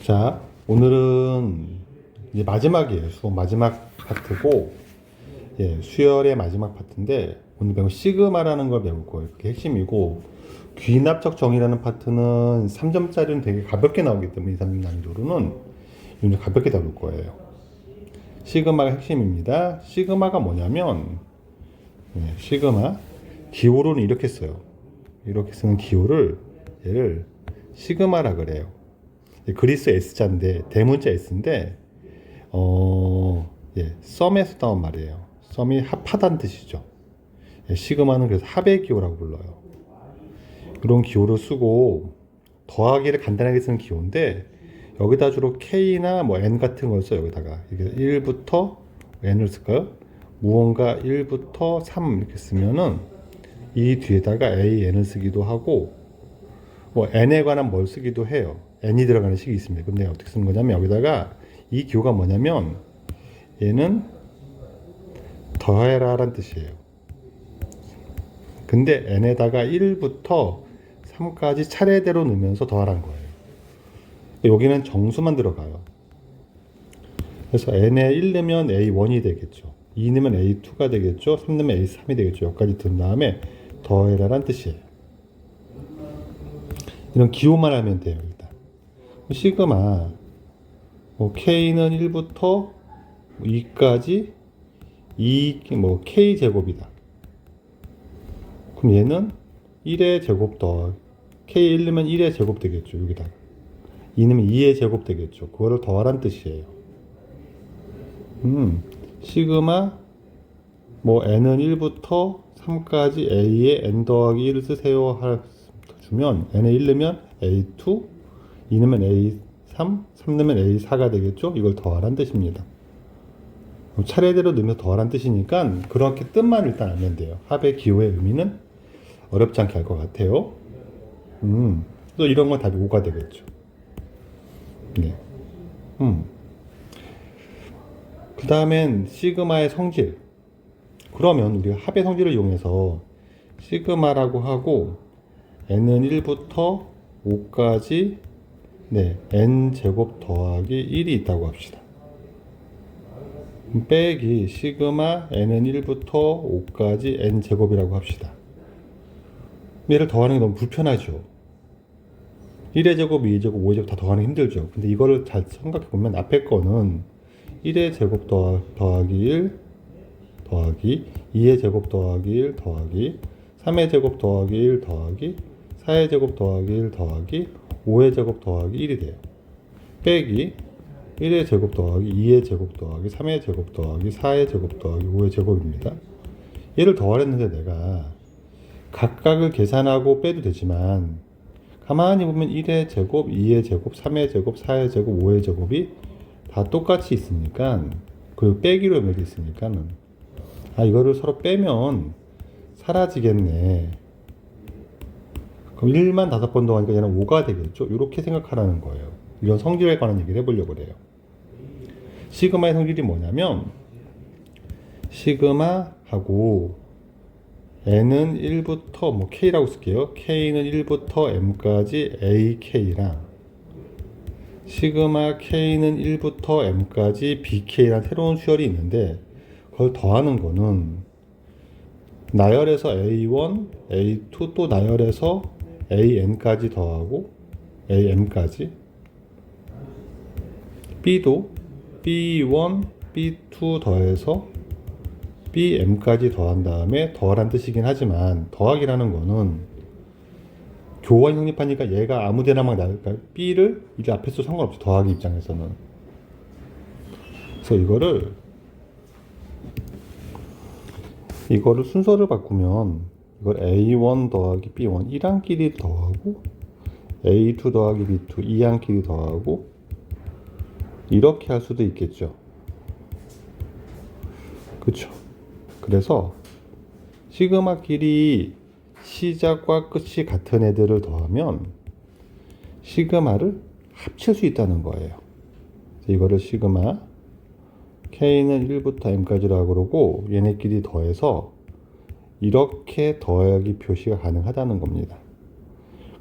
자, 오늘은 이제 마지막이에요. 수업 마지막 파트고, 예, 수열의 마지막 파트인데, 오늘 배울 시그마라는 걸 배울 거예요. 그게 핵심이고, 귀납적 정의라는 파트는 3점짜리는 되게 가볍게 나오기 때문에 2, 3점 난이도로는 좀 가볍게 다룰 거예요. 시그마가 핵심입니다. 시그마가 뭐냐면, 예, 시그마, 기호로는 이렇게 써요. 이렇게 쓰는 기호를, 얘를 시그마라 그래요. 그리스 S자인데 대문자 S인데 예, 썸에서 나온 말이에요. 썸이 합하다는 뜻이죠. 예, 시그마는 그래서 합의 기호라고 불러요. 이런 기호를 쓰고 더하기를 간단하게 쓰는 기호인데 여기다 주로 K나 뭐 N 같은 걸 써요. 여기다가 이게 1부터 N을 쓸까요? 무언가 1부터 3 이렇게 쓰면은 이 뒤에다가 A, N을 쓰기도 하고 뭐 N에 관한 뭘 쓰기도 해요. N이 들어가는 식이 있습니다. 그럼 내가 어떻게 쓰는 거냐면 여기다가 이 기호가 뭐냐면 얘는 더해라 라는 뜻이에요. 근데 N에다가 1부터 3까지 차례대로 넣으면서 더하라는 거예요. 여기는 정수만 들어가요. 그래서 N에 1 넣으면 A1이 되겠죠. 2 넣으면 A2가 되겠죠. 3 넣으면 A3이 되겠죠. 여기까지 든 다음에 더해라 라는 뜻이에요. 이런 기호만 하면 돼요. 일단 시그마 뭐 K는 1부터 2까지 2 뭐 K 제곱이다. 그럼 얘는 1의 제곱 더 K 1 넣으면 1의 제곱 되겠죠. 여기다가 2 넣으면 2의 제곱 되겠죠. 그거를 더하란 뜻이에요. 시그마 뭐 N은 1부터 3까지 A에 N 더하기 1을 쓰세요 할 주면 N에 1 넣으면 A2, 2 넣으면 A3, 3 넣으면 A4가 되겠죠? 이걸 더하란 뜻입니다. 차례대로 넣으면 더하란 뜻이니까 그렇게 뜻만 일단 알면 돼요. 합의 기호의 의미는 어렵지 않게 알 것 같아요. 또 이런 건 답이 5가 되겠죠. 네. 그 다음엔 시그마의 성질. 그러면 우리가 합의 성질을 이용해서 시그마라고 하고 n은 1부터 5까지 네, n 제곱 더하기 1이 있다고 합시다. 빼기 시그마 n은 1부터 5까지 n 제곱이라고 합시다. 얘를 더하는 게 너무 불편하죠. 1의 제곱, 2의 제곱, 5의 제곱 다 더하는 게 힘들죠. 근데 이거를 잘 생각해 보면 앞에 거는 1의 제곱 더하기 1 더하기 2의 제곱 더하기 1 더하기 3의 제곱 더하기 1 더하기 4의 제곱 더하기 1 더하기 5의 제곱 더하기 1이 돼요. 빼기 1의 제곱 더하기 2의 제곱 더하기 3의 제곱 더하기 4의 제곱 더하기 5의 제곱입니다. 얘를 더하랬는데 내가 각각을 계산하고 빼도 되지만 가만히 보면 1의 제곱, 2의 제곱, 3의 제곱, 4의 제곱, 5의 제곱이 다 똑같이 있으니까 그리고 빼기로 연결되어 있으니까 아 이거를 서로 빼면 사라지겠네. 그럼 1만 5번 더하니까 얘는 5가 되겠죠. 이렇게 생각하라는 거예요. 이런 성질에 관한 얘기를 해보려고 그래요. 시그마의 성질이 뭐냐면 시그마하고 n은 1부터 뭐 k라고 쓸게요. k는 1부터 m까지 ak랑 시그마 k는 1부터 m까지 bk라는 새로운 수열이 있는데 그걸 더하는 거는 나열에서 a1, a2 또 나열에서 an까지 더하고 am까지 b도 b1, b2 더해서 bm까지 더한 다음에 더하란 뜻이긴 하지만 더하기라는 거는 교환 성립하니까 얘가 아무데나 막 나올까요? b를 이게 앞에 써도 상관없죠. 더하기 입장에서는. 그래서 이거를 순서를 바꾸면 이걸 A1 더하기 B1 1항끼리 더하고 A2 더하기 B2 2항끼리 더하고 이렇게 할 수도 있겠죠. 그쵸? 그래서 시그마끼리 시작과 끝이 같은 애들을 더하면 시그마를 합칠 수 있다는 거예요. 이거를 시그마 K는 1부터 M까지라고 그러고 얘네끼리 더해서 이렇게 더하기 표시가 가능하다는 겁니다.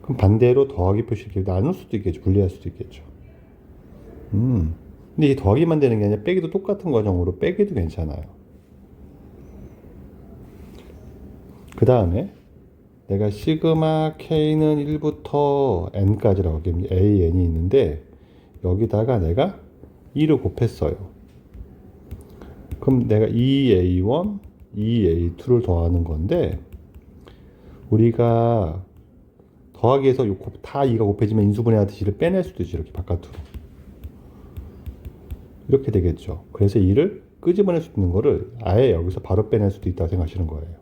그럼 반대로 더하기 표시를 나눌 수도 있겠죠. 분리할 수도 있겠죠. 근데 이 더하기만 되는 게 아니라 빼기도 똑같은 과정으로 빼기도 괜찮아요. 그 다음에 내가 시그마 k는 1부터 n까지라고 a, n이 있는데 여기다가 내가 2를 곱했어요. 그럼 내가 2a1, 2a2를 더하는 건데 우리가 더하기에서 다 2가 곱해지면 인수분해 하듯이 2를 빼낼 수도 있죠. 이렇게 바깥으로. 이렇게 되겠죠. 그래서 2를 끄집어낼 수 있는 거를 아예 여기서 바로 빼낼 수도 있다고 생각하시는 거예요.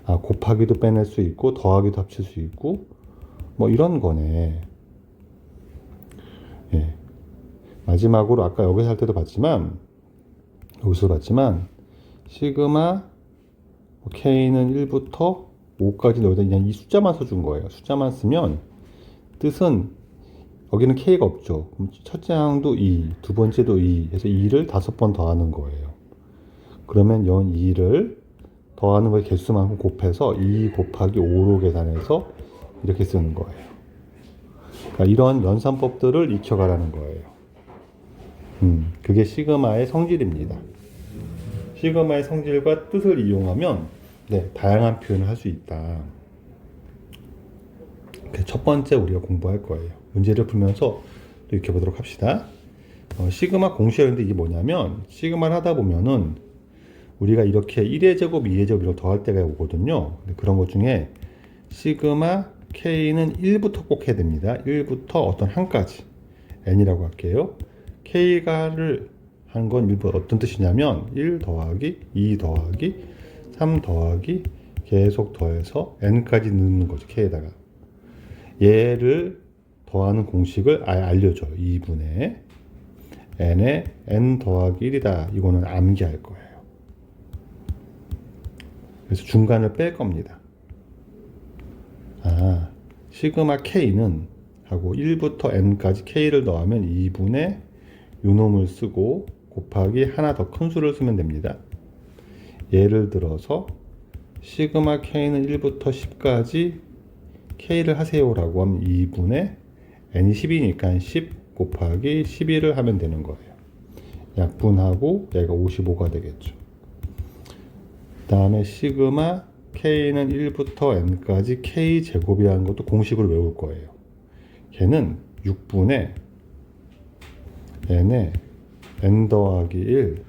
아, 곱하기도 빼낼 수 있고 더하기도 합칠 수 있고 뭐 이런 거네. 예. 마지막으로 아까 여기서 할 때도 봤지만 시그마 k는 1부터 5까지 여기다 그냥 이 숫자만 써준 거예요. 숫자만 쓰면 뜻은 여기는 k가 없죠. 그럼 첫째 항도 2, 두 번째도 2 해서 2를 5번 더하는 거예요. 그러면 연 2를 더하는 거의 개수만큼 곱해서 2 곱하기 5로 계산해서 이렇게 쓰는 거예요. 그러니까 이런 연산법들을 익혀가라는 거예요. 그게 시그마의 성질입니다. 시그마의 성질과 뜻을 이용하면 다양한 표현을 할 수 있다. 첫 번째 우리가 공부할 거예요. 문제를 풀면서 또 익혀보도록 합시다. 시그마 공식이었는데 이게 뭐냐면 시그마를 하다 보면은 우리가 이렇게 1의 제곱, 2의 제곱 이렇게 더할 때가 오거든요. 그런 것 중에 시그마 k는 1부터 꼭 해야 됩니다. 1부터 어떤 한까지 n이라고 할게요. k가를 한 건 일부 어떤 뜻이냐면 1 더하기 2 더하기 3 더하기 계속 더해서 n까지 넣는 거죠. k에다가 얘를 더하는 공식을 아예 알려줘요. 2분의 n에 n 더하기 1이다. 이거는 암기할 거예요. 그래서 중간을 뺄 겁니다. 아, 시그마 k는 하고 1부터 n까지 k를 더하면 2분의 요놈을 쓰고 곱하기 하나 더 큰 수를 쓰면 됩니다. 예를 들어서 시그마 k는 1부터 10까지 k를 하세요라고 하면 2분의 n이 10이니까 10 곱하기 11을 하면 되는 거예요. 약분하고 얘가 55가 되겠죠. 그 다음에 시그마 k는 1부터 n까지 k제곱이라는 것도 공식으로 외울 거예요. 걔는 6분의 n에 n 더하기 1,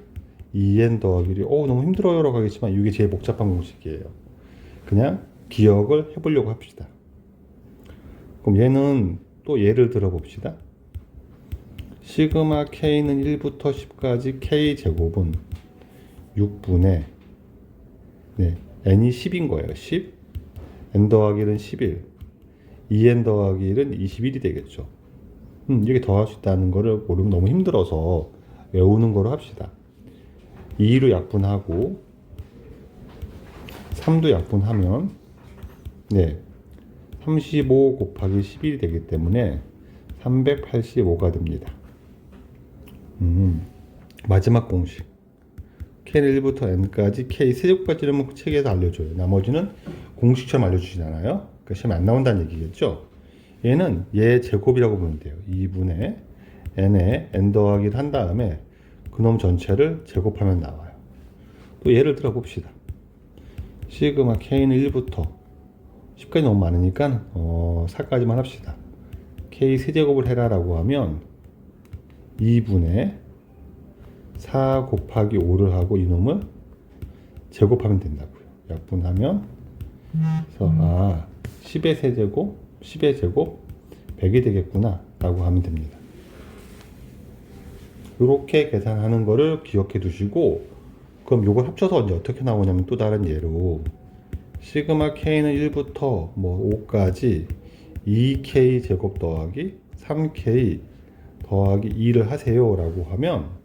2n 더하기 1이 너무 힘들어요 라고 하겠지만 이게 제일 복잡한 공식이에요. 그냥 기억을 해보려고 합시다. 그럼 얘는 또 예를 들어 봅시다. 시그마 k는 1부터 10까지 k제곱은 6분의 n이 10인 거예요. 10, n 더하기 1은 11, 2n 더하기 1은 21이 되겠죠. 이렇게 더할 수 있다는 거를 모르면 너무 힘들어서 외우는 거로 합시다. 2로 약분하고 3도 약분하면 35 곱하기 11이 되기 때문에 385가 됩니다. 마지막 공식 k는 1부터 n까지 k 세제곱까지는 책에서 알려줘요. 나머지는 공식처럼 알려주시잖아요. 그러니까 시험에 안 나온다는 얘기겠죠. 얘는 얘 제곱이라고 보면 돼요. 2분의 n에 n 더하기를 한 다음에 그놈 전체를 제곱하면 나와요. 또 예를 들어 봅시다. 시그마 k는 1부터 10까지 너무 많으니까 4까지만 합시다. k 세제곱을 해라 라고 하면 2분의 4 곱하기 5를 하고 이놈을 제곱하면 된다고요. 약분하면 그래서 10의 세제곱, 10의 제곱 100이 되겠구나 라고 하면 됩니다. 이렇게 계산하는 거를 기억해 두시고 그럼 이걸 합쳐서 이제 어떻게 나오냐면 또 다른 예로 시그마 k는 1부터 5까지 2k 제곱 더하기 3k 더하기 2를 하세요 라고 하면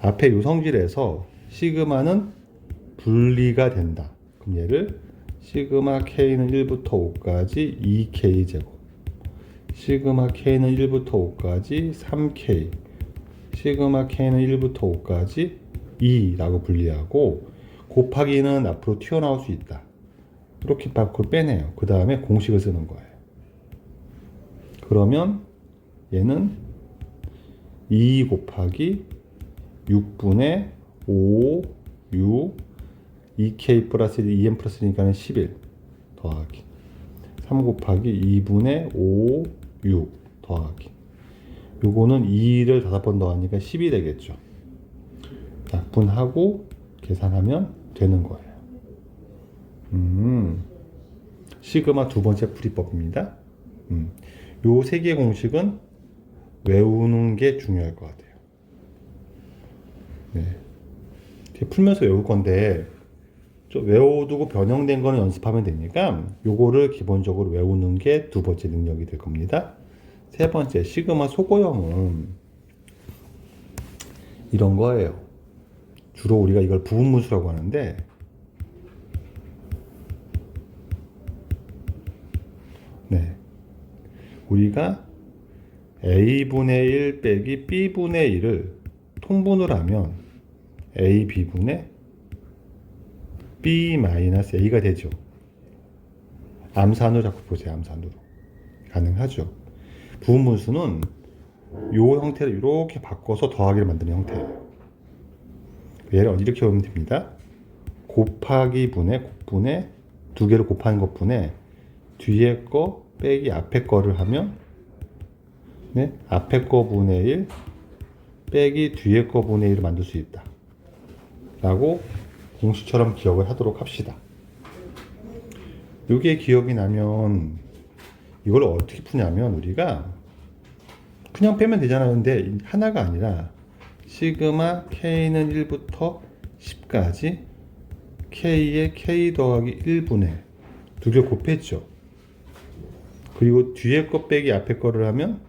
앞에 요 성질에서 시그마는 분리가 된다. 그럼 얘를 시그마 k는 1부터 5까지 2k 제곱, 시그마 k는 1부터 5까지 3k, 시그마 k는 1부터 5까지 2라고 분리하고 곱하기는 앞으로 튀어나올 수 있다. 이렇게 그걸 빼내요. 그 다음에 공식을 쓰는 거예요. 그러면 얘는 2 곱하기 6분의 5, 6, 2k 플러스 2n 플러스 1이니까 11 더하기 3 곱하기 2분의 5, 6 더하기 요거는 2를 5번 더하니까 10이 되겠죠. 약분하고 계산하면 되는 거예요. 시그마 두 번째 풀이법입니다. 요 세 개의 공식은 외우는 게 중요할 것 같아요. 네. 풀면서 외울 건데 좀 외워두고 변형된 거는 연습하면 되니까 요거를 기본적으로 외우는 게 두 번째 능력이 될 겁니다. 세 번째 시그마 소고형은 이런 거예요. 주로 우리가 이걸 부분문수라고 하는데 네. 우리가 a분의 1 빼기 b분의 1을 통분을 하면 a b분의 b 마이너스 a가 되죠. 암산으로 자꾸 보세요. 암산으로. 가능하죠. 부분분수는 요 형태를 이렇게 바꿔서 더하기를 만드는 형태예요. 얘를 이렇게 보면 됩니다. 곱하기 분의 곱분의 두 개를 곱하는 것분의 뒤에 거 빼기 앞에 거를 하면 네, 앞에 거 분의 1 빼기 뒤에 거 분의 1을 만들 수 있다 라고 공식처럼 기억을 하도록 합시다. 이게 기억이 나면 이걸 어떻게 푸냐면 우리가 그냥 빼면 되잖아요. 근데 하나가 아니라 시그마 k는 1부터 10까지 k의 k 더하기 1분의 두 개 곱했죠. 그리고 뒤에 거 빼기 앞에 거를 하면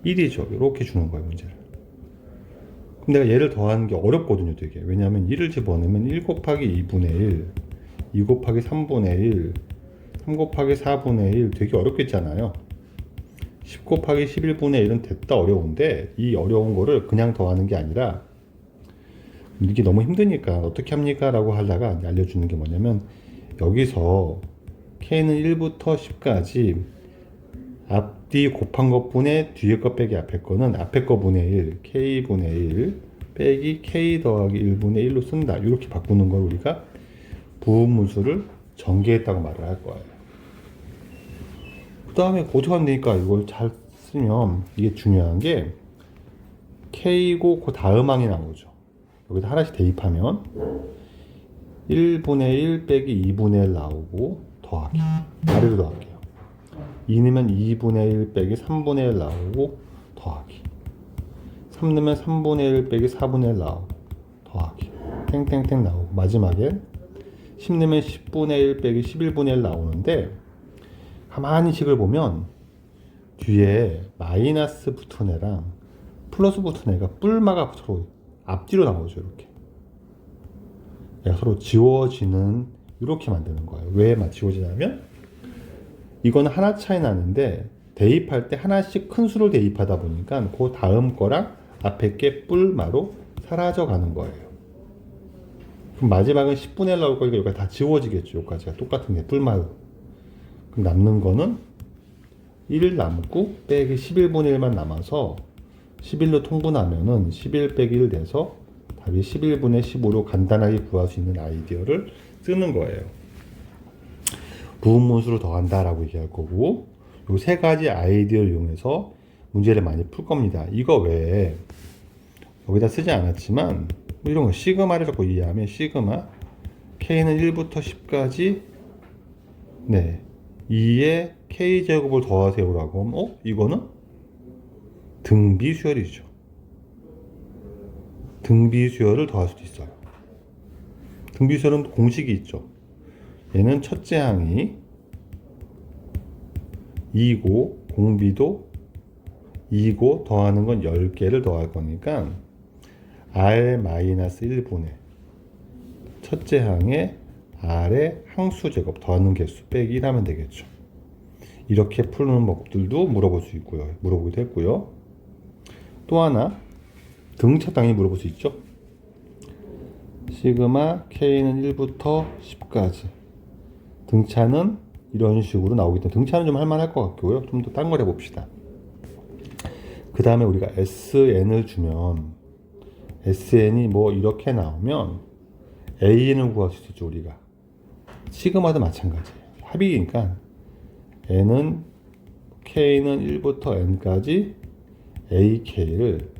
1이죠. 이렇게 주는 거예요, 문제를. 그럼 내가 얘를 더하는 게 어렵거든요, 되게. 왜냐하면 1을 집어넣으면 1 곱하기 2분의 1, 2 곱하기 3분의 1, 3 곱하기 4분의 1 되게 어렵겠잖아요. 10 곱하기 11분의 1은 됐다 어려운데 이 어려운 거를 그냥 더하는 게 아니라 이게 너무 힘드니까 어떻게 합니까? 라고 하다가 알려주는 게 뭐냐면 여기서 k는 1부터 10까지 앞뒤 곱한 것분의 뒤에 거 빼기 앞에 거는 앞에 거 분의 1 k분의 1 빼기 k 더하기 1분의 1로 쓴다. 이렇게 바꾸는 걸 우리가 부분문수를 전개했다고 말을 할 거예요. 그 다음에 고정하면 되니까 이걸 잘 쓰면 이게 중요한 게 k고 그 다음 항이 나오죠. 여기다 하나씩 대입하면 1분의 1 빼기 2분의 1 나오고 더하기 아래로 더할게요. 2 넣으면 2분의 1 빼기 3분의 1 나오고 더하기 3 넣으면 3분의 1 빼기 4분의 1 나오고 더하기 땡땡땡 나오고 마지막에 10 넣으면 10분의 1 빼기 11분의 1 나오는데 가만히 식을 보면 뒤에 마이너스 붙은 애랑 플러스 붙은 애가 뿔마가 서로 앞뒤로 나오죠. 이렇게 서로 지워지는 이렇게 만드는 거예요. 왜 지워지냐면 이거는 하나 차이 나는데 대입할 때 하나씩 큰 수를 대입하다 보니까 그 다음 거랑 앞에 게 뿔마로 사라져 가는 거예요. 그럼 마지막은 10분의 1 나올 거니까 여기가 다 지워지겠죠. 여기까지가 똑같은 게 뿔마로. 그럼 남는 거는 1 남고 빼기 11분의 1만 남아서 11로 통분하면은 11 빼기 1 돼서 답이 11분의 15로 간단하게 구할 수 있는 아이디어를 쓰는 거예요. 부분문수로 더한다 라고 얘기할 거고 이 세 가지 아이디어를 이용해서 문제를 많이 풀 겁니다. 이거 외에 여기다 쓰지 않았지만 뭐 이런 거 시그마를 갖고 이해하면 시그마 k는 1부터 10까지 네 2의 k제곱을 더하세요라고 하면 이거는 등비수열이죠. 등비수열을 더할 수도 있어요. 등비수열은 공식이 있죠. 얘는 첫째 항이 2고 공비도 2고 더하는 건 10개를 더할 거니까 r-1분의 첫째 항에 r의 항수제곱 더하는 개수 빼기 1 하면 되겠죠. 이렇게 푸는 법들도 물어볼 수 있고요. 물어보기도 했고요. 또 하나 등차 당연히 물어볼 수 있죠. 시그마 k는 1부터 10까지 등차는 이런 식으로 나오기 때문에 등차는 좀 할만할 것 같고요. 좀 더 딴 걸 해봅시다. 그 다음에 우리가 SN을 주면 SN이 뭐 이렇게 나오면 AN을 구할 수 있죠. 우리가 시그마도 마찬가지예요. 합이니까 N은 K는 1부터 N까지 AK를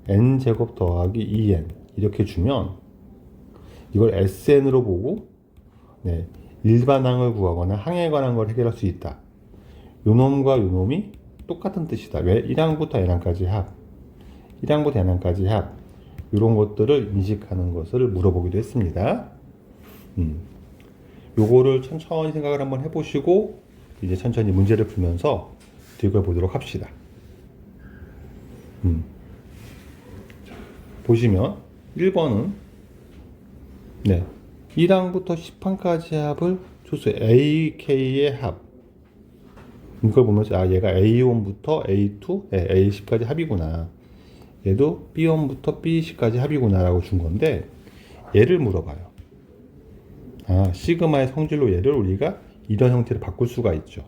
N제곱 더하기 2N 이렇게 주면 이걸 SN으로 보고 네, 일반항을 구하거나 항에 관한 걸 해결할 수 있다. 요놈과 요놈이 똑같은 뜻이다. 왜? 1항부터 N항까지 합, 1항부터 N항까지 합, 이런 것들을 인식하는 것을 물어보기도 했습니다. 요거를 천천히 생각을 한번 해보시고 이제 천천히 문제를 풀면서 읽어보도록 합시다. 자, 보시면 1번은 네, 1항부터 10항까지 합을 줬어요. AK의 합. 이걸 보면서 아 얘가 A1부터 A2, 네, A10까지 합이구나. 얘도 B1부터 B10까지 합이구나 라고 준 건데 얘를 물어봐요. 아 시그마의 성질로 얘를 우리가 이런 형태로 바꿀 수가 있죠.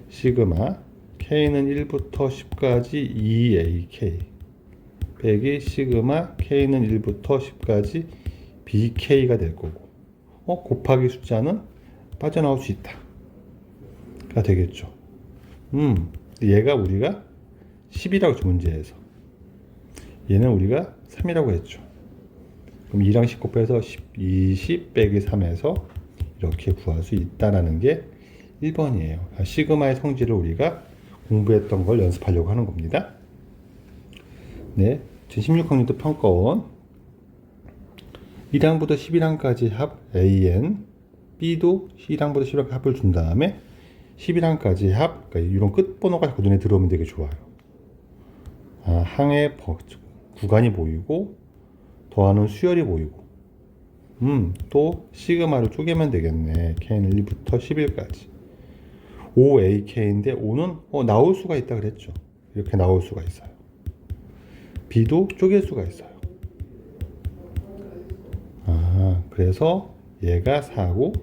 시그마 K는 1부터 10까지 2AK 빼기 시그마 K는 1부터 10까지 BK가 될 거고 곱하기 숫자는 빠져나올 수 있다 가 되겠죠. 얘가 우리가 10이라고 했죠. 문제에서 얘는 우리가 3이라고 했죠. 그럼 2랑 10 곱해서 10, 20 빼기 3에서 이렇게 구할 수 있다라는 게 1번이에요. 시그마의 성질을 우리가 공부했던 걸 연습하려고 하는 겁니다. 네, 16학년도 평가원 1항부터 11항까지 합 AN B도 1항부터 11항까지 합을 준 다음에 11항까지 합, 그러니까 이런 끝번호가 자꾸 눈에 들어오면 되게 좋아요. 항의 구간이 보이고 더하는 수열이 보이고 또 시그마를 쪼개면 되겠네. K는 1부터 11까지 5AK인데 5는 나올 수가 있다 그랬죠. 이렇게 나올 수가 있어요. B도 쪼갤 수가 있어요. 그래서 얘가 4고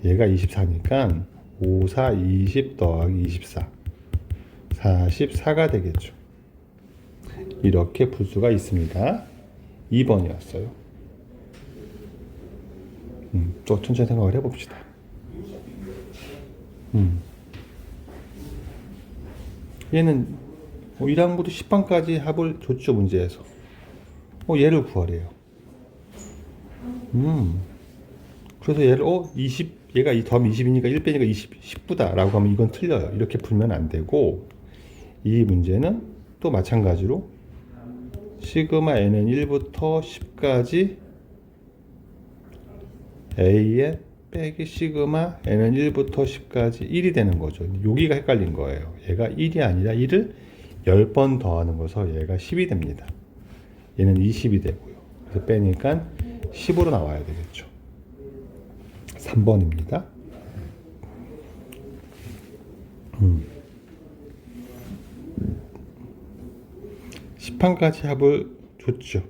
얘가 24니까 5, 4, 20 더하기 24 44가 되겠죠. 이렇게 풀 수가 있습니다. 2번이었어요. 또 천천히 생각을 해봅시다. 얘는 1항부터 10항까지 합을 줬죠. 문제에서 얘를 구하래요. 그래서 얘를 20 얘가 더하면 20이니까 1 빼니까 20 10부다 라고 하면 이건 틀려요. 이렇게 풀면 안 되고 이 문제는 또 마찬가지로 시그마 n은 1부터 10까지 a의 빼기 시그마 n은 1부터 10까지 1이 되는 거죠. 여기가 헷갈린 거예요. 얘가 1이 아니라 1을 10번 더하는 거서 얘가 10이 됩니다. 얘는 20이 되고요. 그래서 빼니까 10으로 나와야 되겠죠. 3번입니다. 10항까지 합을 줬죠.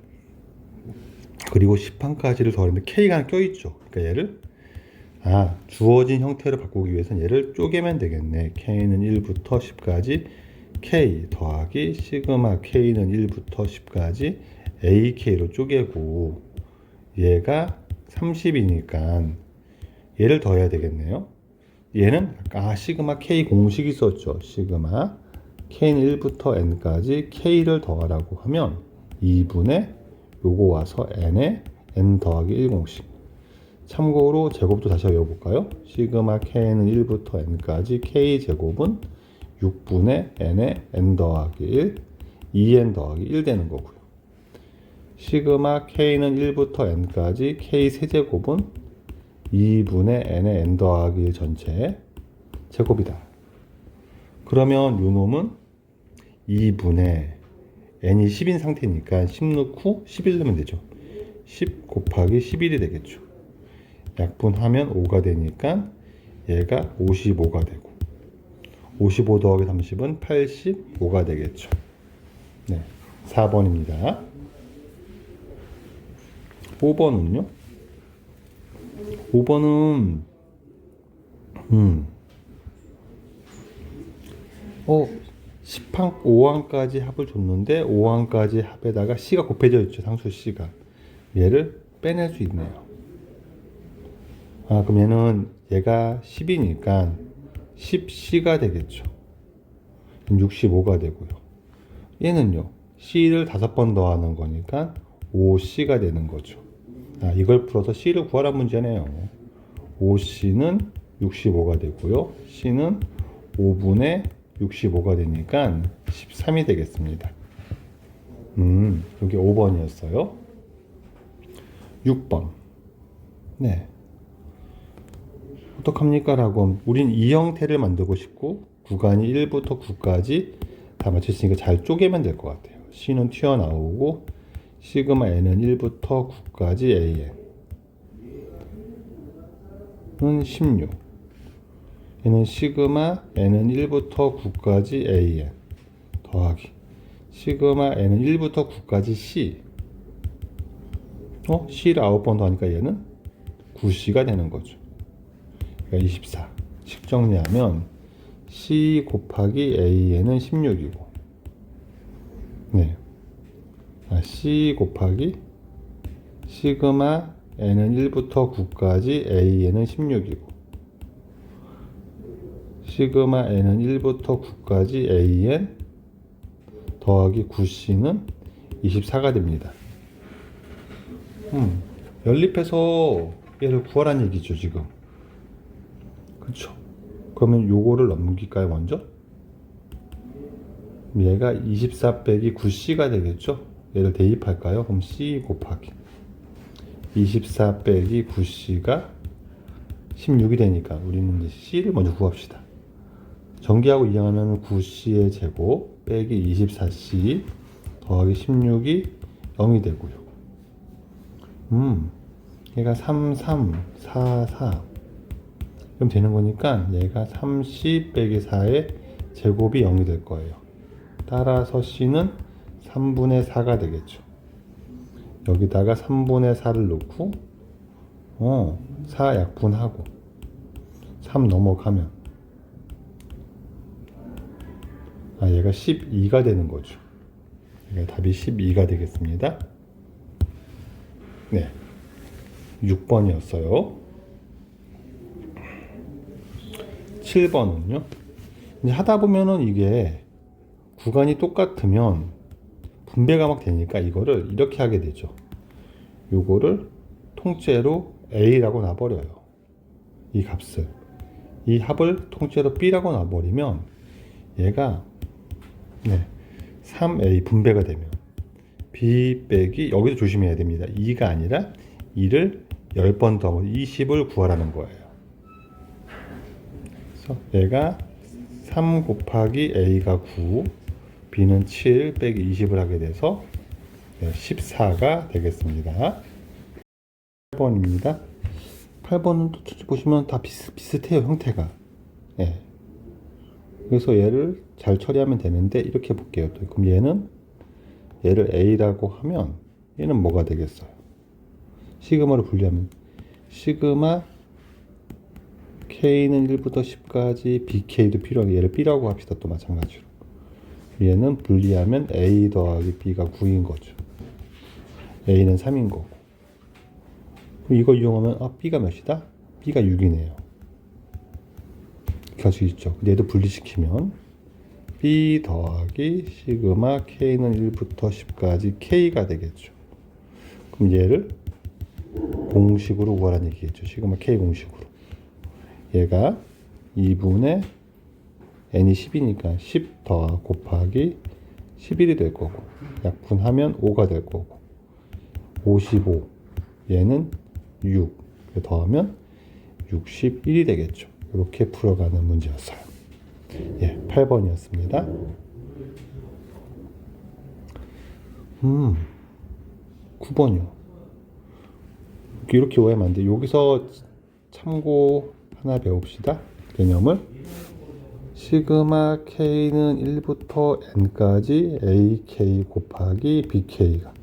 그리고 10항까지를 더하는데 K가 하나 껴있죠. 그러니까 얘를 주어진 형태로 바꾸기 위해서는 얘를 쪼개면 되겠네. K는 1부터 10까지 K 더하기 시그마 K는 1부터 10까지 AK로 쪼개고 얘가 30이니까 얘를 더해야 되겠네요. 얘는 아까 시그마 K 공식이 있었죠. 시그마 K는 1부터 N까지 K를 더하라고 하면 2분의 요거 와서 N에 N 더하기 1 공식. 참고로 제곱도 다시 외워볼까요? 시그마 K는 1부터 N까지 K 제곱은 6분의 N에 N 더하기 1, 2N 더하기 1 되는 거고요. 시그마 K는 1부터 N까지 K 세제곱은 2분의 N의 N 더하기 1 전체 제곱이다. 그러면 요 놈은 2분의 N이 10인 상태니까 10 넣고 11 넣으면 되죠. 10 곱하기 11이 되겠죠. 약분하면 5가 되니까 얘가 55가 되고 55 더하기 30은 85가 되겠죠. 네, 4번입니다. 5번은요? 5번은 10항, 5항까지 합을 줬는데 5항까지 합에다가 C가 곱해져 있죠. 상수 C가. 얘를 빼낼 수 있네요. 그럼 얘가 10이니까 10C가 되겠죠. 65가 되고요. 얘는요. C를 5번 더하는 거니까 5C가 되는 거죠. 이걸 풀어서 C를 구하란 문제네요. 5C는 65가 되고요. C는 5분의 65가 되니까 13이 되겠습니다. 여기 5번이었어요. 6번. 네. 어떡합니까? 라고 하면 우린 이 형태를 만들고 싶고 구간이 1부터 9까지 다 맞췄으니까 잘 쪼개면 될 것 같아요. C는 튀어나오고 시그마 N은 1부터 9까지 AN은 16. 얘는 시그마 N은 1부터 9까지 AN 더하기 시그마 N은 1부터 9까지 C. C를 9번 더하니까 얘는 9C가 되는 거죠. 그러니까 24. 식 정리하면 C 곱하기 AN은 16이고 네. C 곱하기 시그마 N은 1부터 9까지 AN은 16이고 시그마 N은 1부터 9까지 AN 더하기 9C는 24가 됩니다. 연립해서 얘를 구하란 얘기죠, 지금. 그쵸? 그러면 요거를 넘길까요, 먼저? 얘가 24 빼기 9C가 되겠죠? 얘를 대입할까요? 그럼 C 곱하기 24 빼기 9C가 16이 되니까 우리는 이제 C를 먼저 구합시다. 전기하고 이항하면 9C의 제곱 빼기 24C 더하기 16이 0이 되고요. 얘가 3, 3, 4, 4 그럼 되는 거니까 얘가 3C 빼기 4의 제곱이 0이 될 거예요. 따라서 C는 3분의 4가 되겠죠. 여기다가 3분의 4를 넣고 4 약분하고 3 넘어가면 얘가 12가 되는 거죠. 그러니까 답이 12가 되겠습니다. 네, 6번이었어요. 7번은요. 이제 하다 보면은 이게 구간이 똑같으면 분배가 막 되니까 이거를 이렇게 하게 되죠. 요거를 통째로 A라고 놔버려요. 이 값을. 이 합을 통째로 B라고 놔버리면 얘가 3A 분배가 되면 B 빼기 여기도 조심해야 됩니다. 2가 아니라 2를 10번 더 20을 구하라는 거예요. 그래서 얘가 3 곱하기 A가 9 B는 7 빼기 20을 하게 돼서 14가 되겠습니다. 8번입니다. 8번은 또 보시면 다 비슷해요, 형태가. 그래서 얘를 잘 처리하면 되는데 이렇게 볼게요. 그럼 얘를 A라고 하면 얘는 뭐가 되겠어요? 시그마로 분리하면 시그마 K는 1부터 10까지 BK도 필요하게 얘를 B라고 합시다. 또 마찬가지로 얘는 분리하면 A 더하기 B가 9인 거죠. A는 3인 거고 그럼 이거 이용하면 B가 몇이다? B가 6이네요. 이렇게 할 수 있죠. 얘도 분리시키면 B 더하기 시그마 K는 1부터 10까지 K가 되겠죠. 그럼 얘를 공식으로 구하라는 얘기겠죠. 시그마 K 공식으로. 얘가 2분의 n이 10이니까 10 더하 곱하기 11이 될 거고 약분하면 5가 될 거고 55 얘는 6 더하면 61이 되겠죠. 이렇게 풀어가는 문제였어요. 8번이었습니다. 9번이요. 이렇게 오해하면 안 돼. 여기서 참고 하나 배웁시다. 개념을. 시그마 K는 1부터 N까지 AK 곱하기 BK가.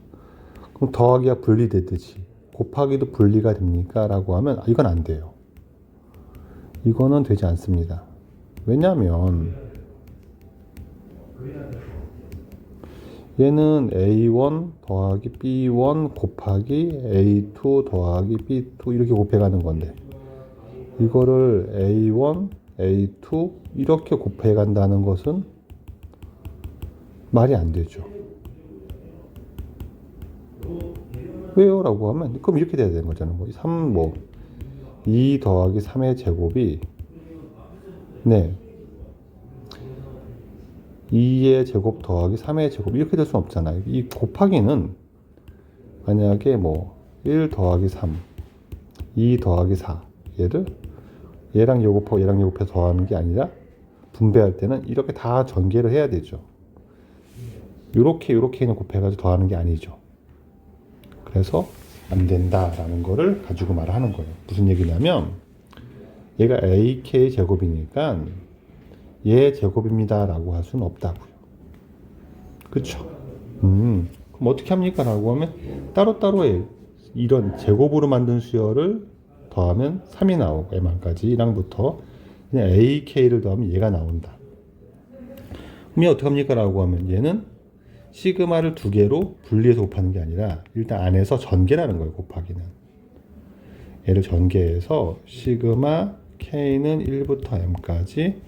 그럼 더하기가 분리되듯이 곱하기도 분리가 됩니까? 라고 하면 이건 안 돼요. 이거는 되지 않습니다. 왜냐하면 얘는 A1 더하기 B1 곱하기 A2 더하기 B2 이렇게 곱해가는 건데 이거를 A1, A2 이렇게 곱해간다는 것은 말이 안 되죠. 왜요? 라고 하면 그럼 이렇게 돼야 되는 거잖아요. 2 더하기 3의 제곱이 2의 제곱 더하기 3의 제곱 이렇게 될 수는 없잖아요. 이 곱하기는 만약에 1 더하기 3, 2 더하기 4 얘랑 요 곱하고 얘랑 요 곱해서 더하는 게 아니라 분배할 때는 이렇게 다 전개를 해야 되죠. 요렇게 그냥 곱해가지고 더하는 게 아니죠. 그래서 안 된다라는 거를 가지고 말을 하는 거예요. 무슨 얘기냐면 얘가 AK 제곱이니까 얘 제곱입니다 라고 할 수는 없다고요. 그쵸? 그럼 어떻게 합니까? 라고 하면 따로따로 이런 제곱으로 만든 수열을 더하면 3이 나오고 M까지 1항부터 그냥 AK를 더하면 얘가 나온다. 그럼 얘 어떻게 합니까? 라고 하면 얘는 시그마를 두 개로 분리해서 곱하는 게 아니라 일단 안에서 전개라는 거예요. 곱하기는. 얘를 전개해서 시그마 K는 1부터 M까지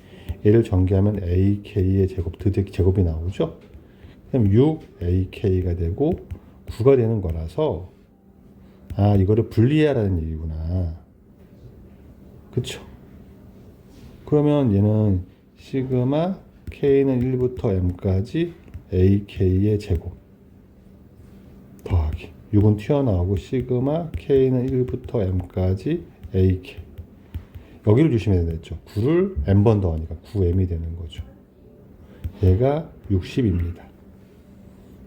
얘를 전개하면 AK의 제곱, 드디어 제곱이 나오죠. 그럼 6AK가 되고 9가 되는 거라서 이거를 분리해라는 얘기구나. 그쵸? 그러면 얘는 시그마 K는 1부터 M까지 AK의 제곱 더하기 6은 튀어나오고 시그마 K는 1부터 M까지 AK 여기를 주시면 되겠죠. 9를 M번 더하니까 9M이 되는 거죠. 얘가 60입니다.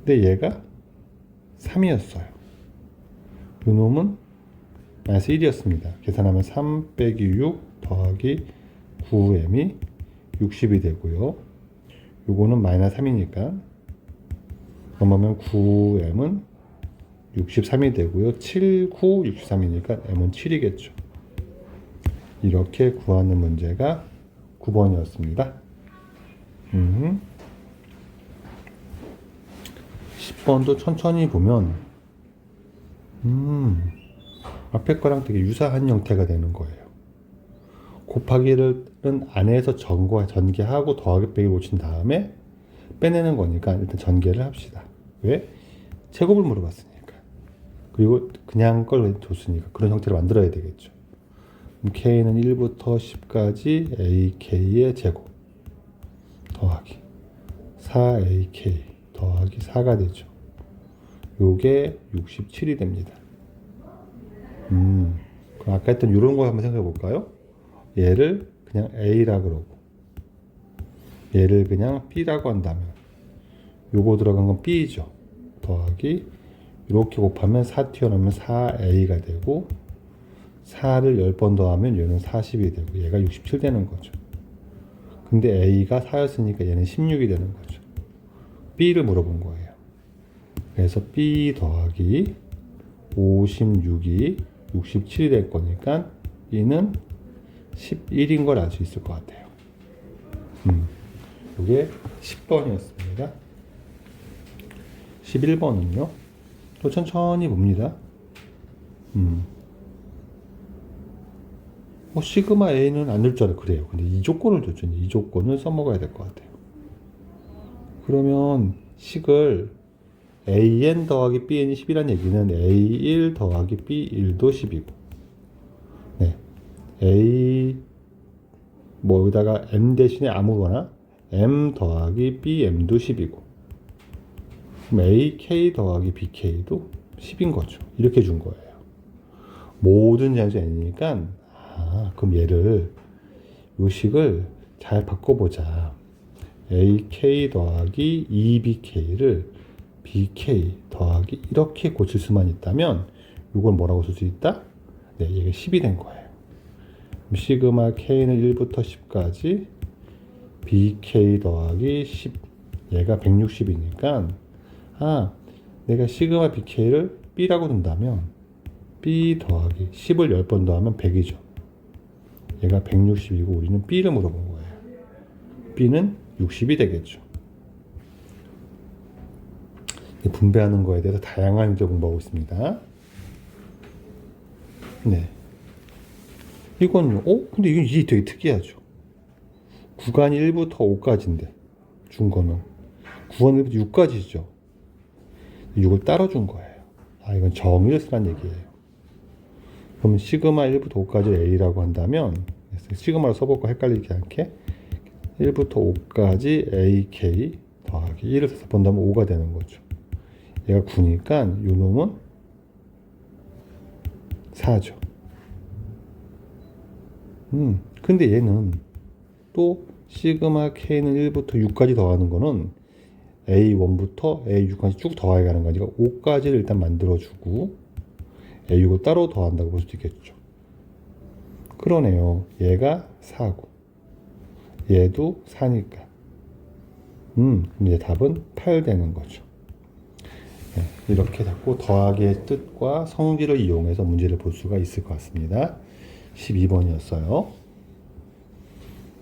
근데 얘가 3이었어요. 이 놈은 마이너스 1이었습니다. 계산하면 3 빼기 6 더하기 9M이 60이 되고요. 요거는 마이너스 3이니까 그러면 9M은 63이 되고요. 7, 9, 63이니까 M은 7이겠죠. 이렇게 구하는 문제가 9번이었습니다. 10번도 천천히 보면 앞에 거랑 되게 유사한 형태가 되는 거예요. 곱하기는 안에서 전개하고 더하기 빼기 고친 다음에 빼내는 거니까 일단 전개를 합시다. 왜? 제곱을 물어봤으니까. 그리고 그냥 걸 줬으니까 그런 형태를 만들어야 되겠죠. 그럼 K는 1부터 10까지 AK의 제곱 더하기 4AK 더하기 4가 되죠. 요게 67이 됩니다. 그럼 아까 했던 이런 거 한번 생각해 볼까요? 얘를 그냥 A라 그러고 얘를 그냥 B라고 한다면 요거 들어간 건 B죠. 더하기 이렇게 곱하면 4 튀어나오면 4A가 되고 4를 10번 더하면 얘는 40이 되고 얘가 67 되는 거죠. 근데 A가 4였으니까 얘는 16이 되는 거죠. B를 물어본 거예요. 그래서 B 더하기 56이 67이 될 거니까 B는 11인 걸 알 수 있을 것 같아요. 이게 10번이었습니다. 11번은요. 또 천천히 봅니다. 시그마 A는 안 줄 줄 알아요. 그래요. 근데 이 조건을 줬죠. 이 조건을 써먹어야 될 것 같아요. 그러면 식을 AN 더하기 BN이 10이라는 얘기는 A1 더하기 B1도 10이고 네. A 여기다가 M 대신에 아무거나 M 더하기 BM도 10이고 그럼 AK 더하기 BK도 10인 거죠. 이렇게 준 거예요. 모든 자연수 N이니까 그럼 얘를 요 식을 잘 바꿔보자. AK 더하기 2BK를 BK 더하기 이렇게 고칠 수만 있다면 이걸 뭐라고 쓸 수 있다? 네, 얘가 10이 된 거예요. 시그마 K는 1부터 10까지 BK 더하기 10 얘가 160이니까 내가 시그마 BK를 B라고 둔다면 B 더하기 10을 10번 더하면 100이죠. 얘가 160이고 우리는 B를 물어본 거예요. B는 60이 되겠죠. 분배하는 거에 대해서 다양한 문제 공부하고 있습니다. 네. 이건요. 근데 이게 되게 특이하죠. 구간이 1부터 5까지인데 준 거는 구간 1부터 6까지죠. 6을 따로 준 거예요. 이건 정의를 쓰란 얘기예요. 그럼 시그마 1부터 5까지 A라고 한다면 시그마로 써볼까 헷갈리지 않게 1부터 5까지 AK 더하기 1을 써서 본다면 5가 되는 거죠. 얘가 9니까 요 놈은 4죠. 근데 얘는 또 시그마 K는 1부터 6까지 더하는 거는 A1부터 A6까지 쭉 더해 가는 거니까 5까지를 일단 만들어주고 A6을 따로 더한다고 볼 수도 있겠죠. 그러네요. 얘가 4고 얘도 4니까 그럼 이제 답은 8 되는 거죠. 네, 이렇게 자꾸 더하기의 뜻과 성질을 이용해서 문제를 볼 수가 있을 것 같습니다. 12번이었어요.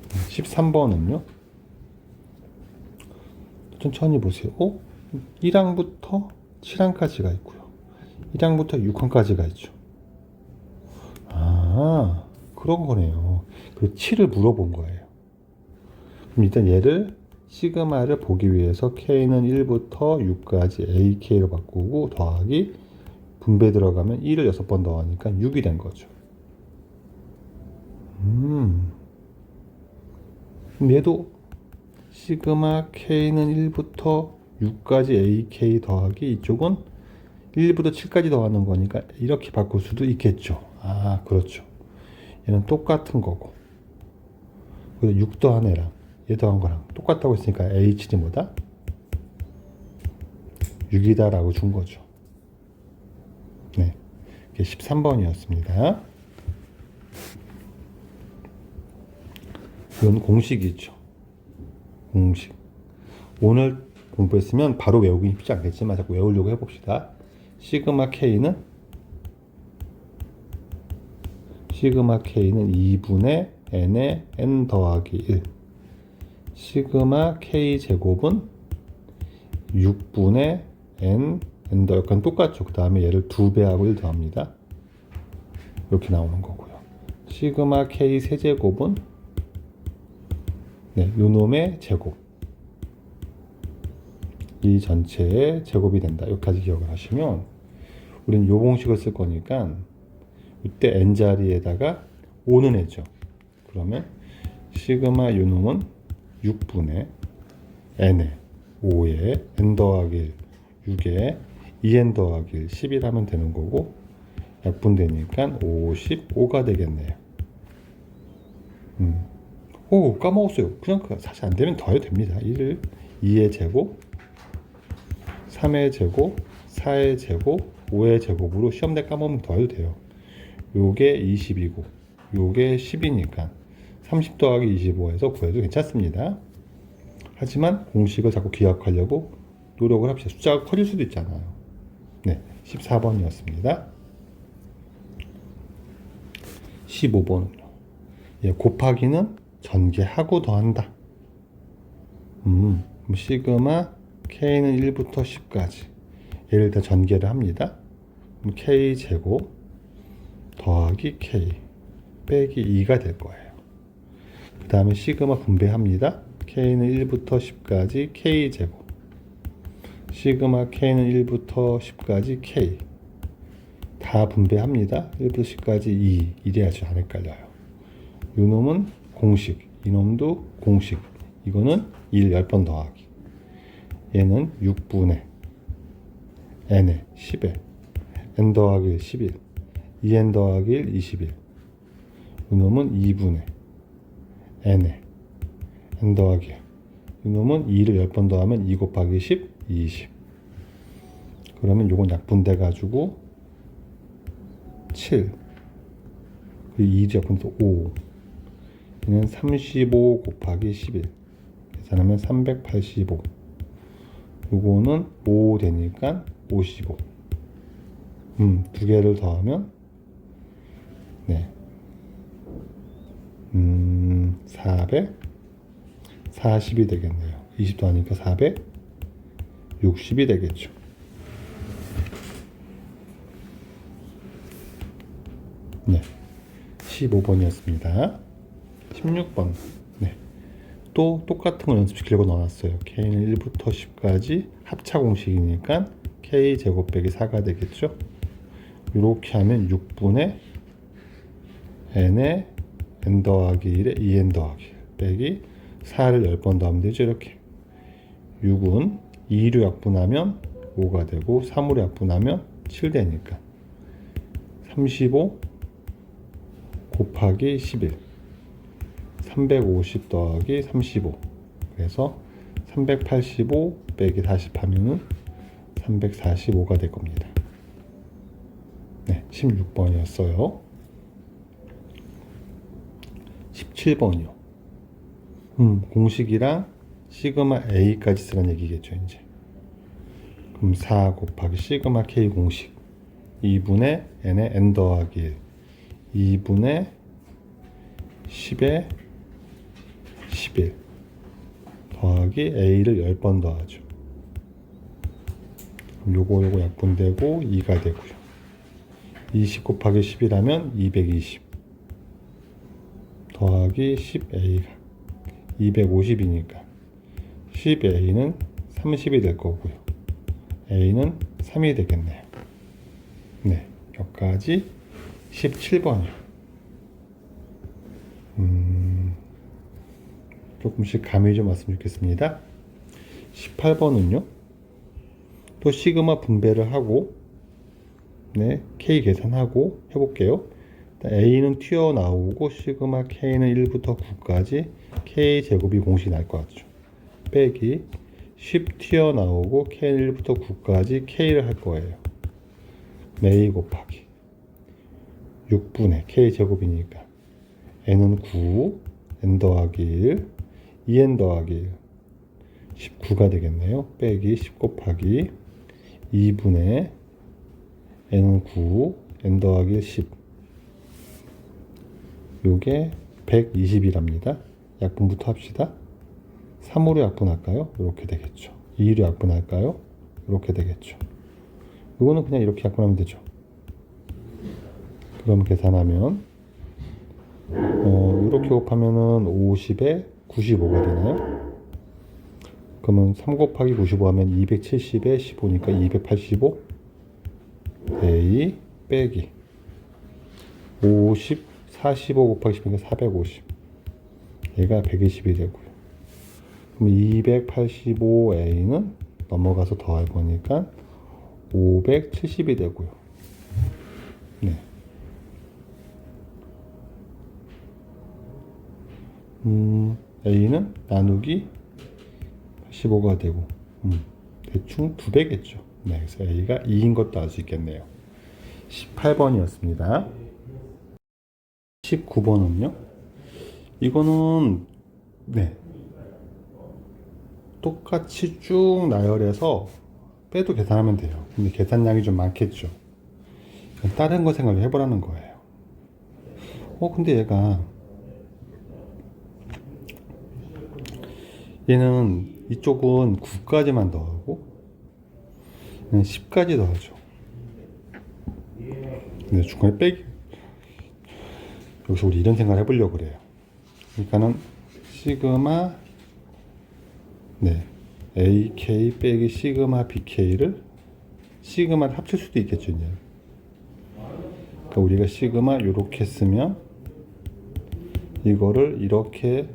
13번은요. 천천히 보세요. 1항부터 7항까지가 있고요. 1항부터 6항까지가 있죠. 그런 거네요. 그 7을 물어본 거예요. 그럼 일단 얘를 시그마를 보기 위해서 K는 1부터 6까지 AK로 바꾸고 더하기 분배 들어가면 1을 6번 더하니까 6이 된 거죠. 그럼 얘도 시그마 K는 1부터 6까지 AK 더하기 이쪽은 1부터 7까지 더하는 거니까 이렇게 바꿀 수도 있겠죠. 그렇죠. 얘는 똑같은 거고 그리고 6 더한 애랑 얘 더한 거랑 똑같다고 했으니까 H는 뭐다? 6이다 라고 준 거죠. 네, 이게 13번이었습니다. 이건 공식이죠. 공식. 오늘 공부했으면 바로 외우기 쉽지 않겠지만 자꾸 외우려고 해봅시다. 시그마 K는 2분의 N의 N 더하기 1. 시그마 K 제곱은 6분의 N 더 약간 똑같죠. 그 다음에 얘를 2배하고 1 더합니다. 이렇게 나오는 거고요. 시그마 K 세제곱은 요 놈의 제곱. 이 전체의 제곱이 된다. 여기까지 기억을 하시면 우리는 요 공식을 쓸 거니까 이때 n 자리에다가 5는 해죠. 그러면 시그마 요 놈은 6분의 n에 5에 n 더하기 6에 2n 더하기 1 11 하면 되는 거고 약분되니까 55가 되겠네요. 까먹었어요. 그냥 사실 안 되면 더해도 됩니다. 1을 2의 제곱 3의 제곱, 4의 제곱, 5의 제곱으로 시험대 까먹으면 더해도 돼요. 요게 20이고 요게 10이니까 30 더하기 25에서 구해도 괜찮습니다. 하지만 공식을 자꾸 기억하려고 노력을 합시다. 숫자가 커질 수도 있잖아요. 네, 14번이었습니다. 15번은요. 곱하기는 전개하고 더한다. 시그마 K는 1부터 10까지 얘를 다 전개를 합니다. 그럼 K 제곱 더하기 K 빼기 2가 될 거예요. 그 다음에 시그마 분배합니다. K는 1부터 10까지 K 제곱 시그마 K는 1부터 10까지 K 다 분배합니다. 1부터 10까지 2 이래야지 안 헷갈려요. 이 놈은 공식, 이놈도 공식. 이거는 1 10번 더하기. 얘는 6분의 n에 10에 n 더하기 1 11 2n 더하기 1 21 이놈은 2분의 n에 n 더하기 1 이놈은 2를 10번 더하면 2 곱하기 10 20 그러면 요건 약분돼 가지고 7 그리고 2도 약분돼서 5 얘는 35 곱하기 11 계산하면 385 요거는 5 되니까 55 두 개를 더하면 네 440이 되겠네요. 20 더하니까 460이 되겠죠. 네, 15번이었습니다. 16번. 네, 또 똑같은 걸 연습시키려고 넣어놨어요. k는 1부터 10까지 합차 공식이니까 k제곱 빼기 4가 되겠죠. 이렇게 하면 6분의 n에 n 더하기 1에 2n 더하기 1 빼기 4를 10번 더하면 되죠. 이렇게 6은 2로 약분하면 5가 되고 3으로 약분하면 7 되니까 35 곱하기 11 350 더하기 35 그래서 385 빼기 40 하면은 345가 될 겁니다. 네, 16번이었어요. 17번이요. 공식이랑 시그마 A까지 쓰라는 얘기겠죠, 이제. 그럼 4 곱하기 시그마 K 공식 2분의 N에 N 더하기 1 2분의 10에 11 더하기 A를 10번 더하죠. 그럼 요거 약분되고 2가 되고요. 20 곱하기 10 하면 220 더하기 10A가 250이니까 10A는 30이 될 거고요. A는 3이 되겠네요. 네, 여기까지 17번이요. 조금씩 감이 좀 왔으면 좋겠습니다. 18번은요. 또 시그마 분배를 하고 네, K 계산하고 해볼게요. A는 튀어나오고 시그마 K는 1부터 9까지 K제곱이 공식이 날 것 같죠. 빼기 10 튀어나오고 K는 1부터 9까지 K를 할 거예요. A 곱하기 6분의 K제곱이니까 N은 9, N 더하기 1, 2N 더하기 1 19가 되겠네요. 빼기 10 곱하기 2분의 N은 9, N 더하기 10 요게 120이랍니다. 약분부터 합시다. 3으로 약분할까요? 이렇게 되겠죠. 2로 약분할까요? 이렇게 되겠죠. 이거는 그냥 이렇게 약분하면 되죠. 그럼 계산하면 이렇게 곱하면은 50에 95가 되나요? 그러면 3 곱하기 95 하면 270에 15니까 285 A 빼기 50 45 곱하기 10이니까 450 얘가 120이 되고요. 그럼 285A는 넘어가서 더할 거니까 570이 되고요. 네. A는 나누기 85가 되고 대충 2배겠죠. 네, 그래서 A가 2인 것도 알 수 있겠네요. 18번이었습니다. 19번은요. 이거는 네, 똑같이 쭉 나열해서 빼도 계산하면 돼요. 근데 계산량이 좀 많겠죠. 다른 거 생각을 해보라는 거예요. 근데 얘는 이쪽은 9까지만 더하고 얘는 10까지 더하죠. 근데 중간에 빼기 여기서 우리 이런 생각을 해보려고 그래요. 그러니까는 시그마 네 AK 빼기 시그마 BK를 시그마를 합칠 수도 있겠죠. 이제. 그러니까 우리가 시그마 이렇게 쓰면 이거를 이렇게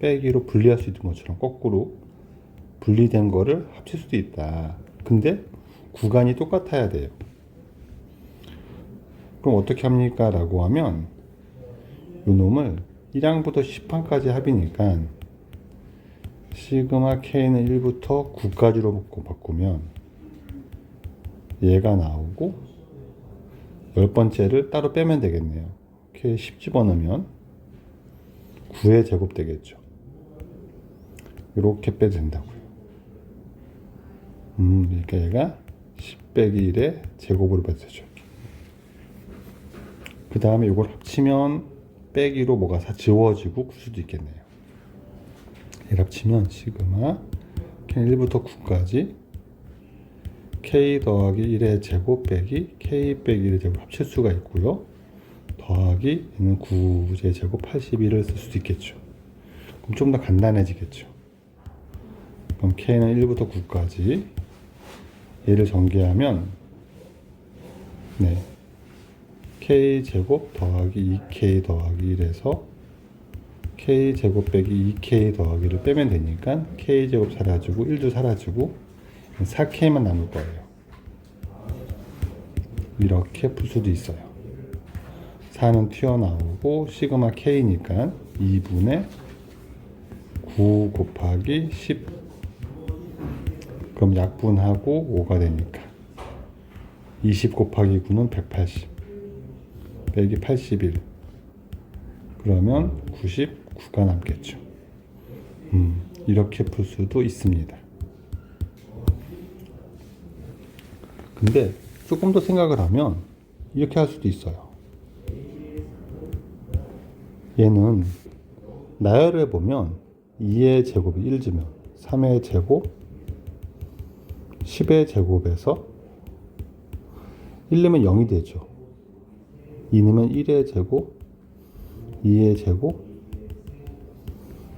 빼기로 분리할 수 있는 것처럼 거꾸로 분리된 거를 합칠 수도 있다. 근데 구간이 똑같아야 돼요. 그럼 어떻게 합니까? 라고 하면 이 놈을 1항부터 10항까지 합이니까 시그마 K는 1부터 9까지로 바꾸면 얘가 나오고 10번째를 따로 빼면 되겠네요. 이렇게 10 집어넣으면 9의 제곱 되겠죠. 이렇게 빼도 된다고요. 그러니까 얘가 10 빼기 1의 제곱으로 빼도 되죠. 그 다음에 이걸 합치면 빼기로 뭐가 다 지워지고 굴 수도 있겠네요. 얘를 합치면 시그마 K 1부터 9까지 K 더하기 1의 제곱 빼기 K 빼기 1의 제곱 합칠 수가 있고요. 더하기 얘는 9의 제곱 81을 쓸 수도 있겠죠. 그럼 좀 더 간단해지겠죠. 그럼 K는 1부터 9까지 얘를 전개하면 네, K제곱 더하기 2K 더하기 1에서 K제곱 빼기 2K 더하기를 빼면 되니까 K제곱 사라지고 1도 사라지고 4K만 남을 거예요. 이렇게 풀 수도 있어요. 4는 튀어나오고 시그마 K니까 2분의 9 곱하기 10. 그럼 약분하고 5가 되니까 20 곱하기 9는 180 빼기 81. 그러면 99가 남겠죠. 이렇게 풀 수도 있습니다. 근데 조금 더 생각을 하면 이렇게 할 수도 있어요. 얘는 나열을 보면 2의 제곱이 1지면 3의 제곱 10의 제곱에서 1 넣으면 0이 되죠. 2 넣으면 1의 제곱 2의 제곱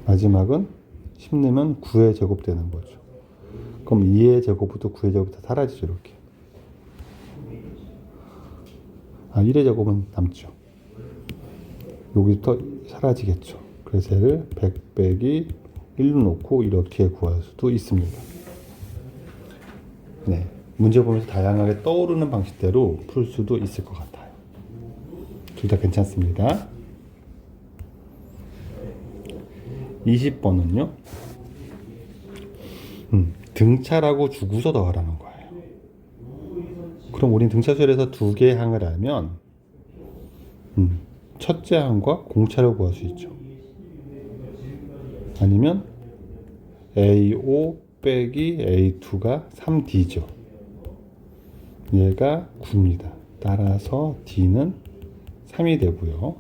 마지막은 10 넣으면 9의 제곱 되는 거죠. 그럼 2의 제곱부터 9의 제곱부터 사라지죠. 이렇게 1의 제곱은 남죠. 여기부터 사라지겠죠. 그래서 얘를 100 빼기 1로 놓고 이렇게 구할 수도 있습니다. 네, 문제 보면서 다양하게 떠오르는 방식대로 풀 수도 있을 것 같아요. 둘 다 괜찮습니다. 20번은요. 등차라고 주고서 더하라는 거예요. 그럼 우린 등차수열에서 두 개의 항을 알면 첫째 항과 공차를 구할 수 있죠. 아니면 A5 빼기 A2가 3D죠. 얘가 9입니다. 따라서 D는 3이 되고요.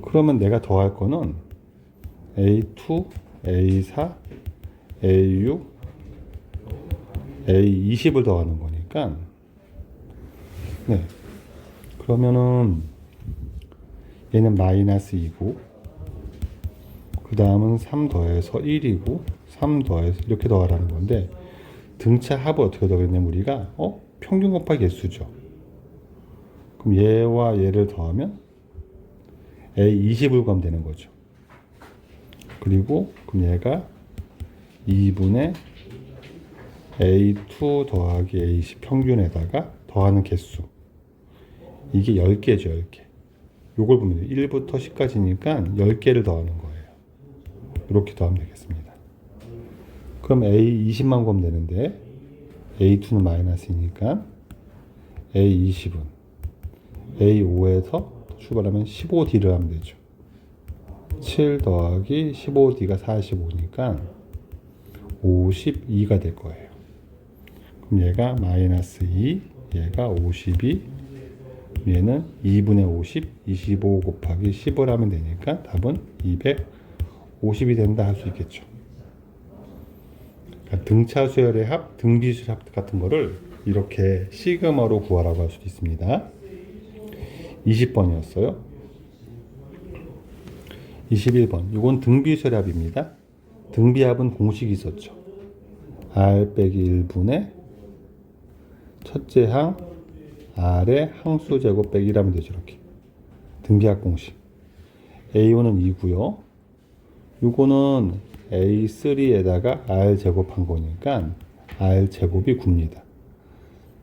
그러면 내가 더할 거는 A2, A4, A6, A20을 더하는 거니까 네. 그러면은 얘는 마이너스 2고 그 다음은 3 더해서 1이고 3 더해서 이렇게 더하라는 건데 등차 합을 어떻게 더하겠냐면 우리가 평균 곱하기 개수죠. 그럼 얘와 얘를 더하면 A20을 구하면 되는 거죠. 그리고 그럼 얘가 2분의 A2 더하기 A10 평균에다가 더하는 개수. 이게 10개죠, 10개. 요걸 보면 1부터 10까지니까 10개를 더하는 거예요. 이렇게 더하면 되겠습니다. 그럼 A20만 구하면 되는데 A2는 마이너스이니까 A20은 A5에서 출발하면 15D를 하면 되죠. 7 더하기 15D가 45니까 52가 될 거예요. 그럼 얘가 마이너스 2, 얘가 52, 얘는 2분의 50, 25 곱하기 10을 하면 되니까 답은 250이 된다 할 수 있겠죠. 그러니까 등차 수열의 합, 등비 수열 합 같은 거를 이렇게 시그마로 구하라고 할 수도 있습니다. 20번이었어요. 21번. 이건 등비 수열 합입니다. 등비합은 공식이 있었죠. R 빼기 1분의 첫째 항 R의 항수 제곱 빼기 1하면 되죠. 이렇게 등비합 공식. A1은 2고요. 요거는 A3에다가 R 제곱한 거니까 R 제곱이 9입니다.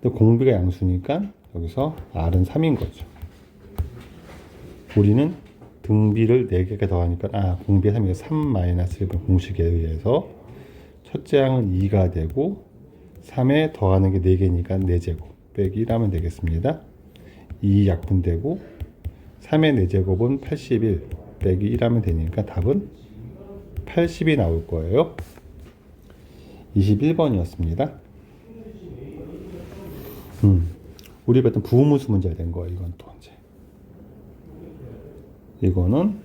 근데 공비가 양수니까 여기서 R은 3인 거죠. 우리는 등비를 4개가 더하니까 공비가 3이니까 3-1번 공식에 의해서 첫째 항은 2가 되고 3에 더하는 게 4개니까 4제곱 빼기 1하면 되겠습니다. 2 약분되고 3의 4제곱은 81 빼기 1하면 되니까 답은 80이 나올 거예요. 21번이었습니다. 우리 봤던 부호문수 문제가 된 거예요. 이건 또 이제 이거는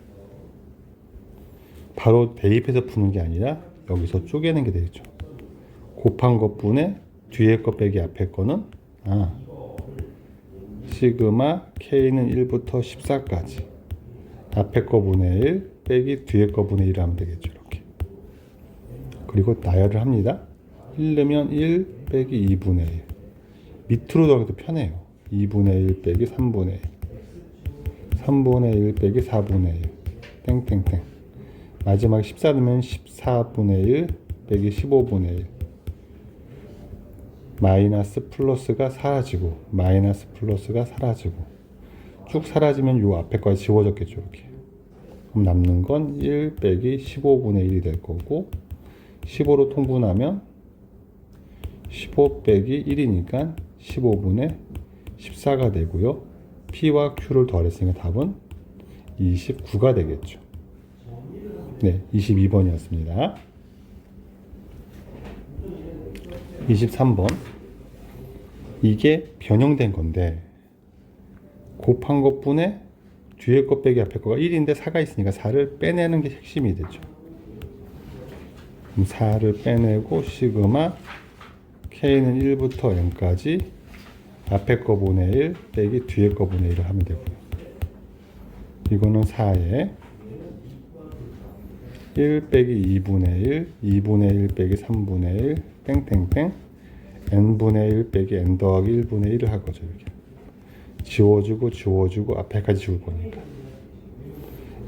바로 대입해서 푸는 게 아니라 여기서 쪼개는 게 되겠죠. 곱한 것분에 뒤에 거 빼기 앞에 거는 시그마 K는 1부터 14까지 앞에 거 분의 1 빼기 뒤에 거 분의 1 하면 되겠죠. 이렇게. 그리고 나열을 합니다. 1 넣으면 1 빼기 2분의 1. 밑으로 더해도 편해요. 2분의 1 빼기 3분의 1. 3분의 1 빼기 4분의 1. 땡땡땡. 마지막 14 넣으면 14분의 1 빼기 15분의 1. 마이너스 플러스가 사라지고 마이너스 플러스가 사라지고 쭉 사라지면 요 앞에 거가 지워졌겠죠. 이렇게. 그럼 남는 건 1 빼기 15분의 1이 될 거고 15로 통분하면 15 빼기 1이니까 15분의 14가 되고요. P와 Q를 더했으니까 답은 29가 되겠죠. 네, 22번이었습니다. 23번. 이게 변형된 건데 곱한 것분에 뒤에 것 빼기 앞에 거가 1인데 4가 있으니까 4를 빼내는 게 핵심이 되죠. 그럼 4를 빼내고 시그마 K는 1부터 N까지 앞에 거 분의 1 빼기 뒤에 거 분의 1을 하면 되고요. 이거는 4에 1 빼기 2분의 1, 2분의 1 빼기 3분의 1, 땡땡땡 n분의 1 빼기 n 더하기 1분의 1을 할 거죠. 이렇게. 지워주고 지워주고 앞에까지 지울 거니까.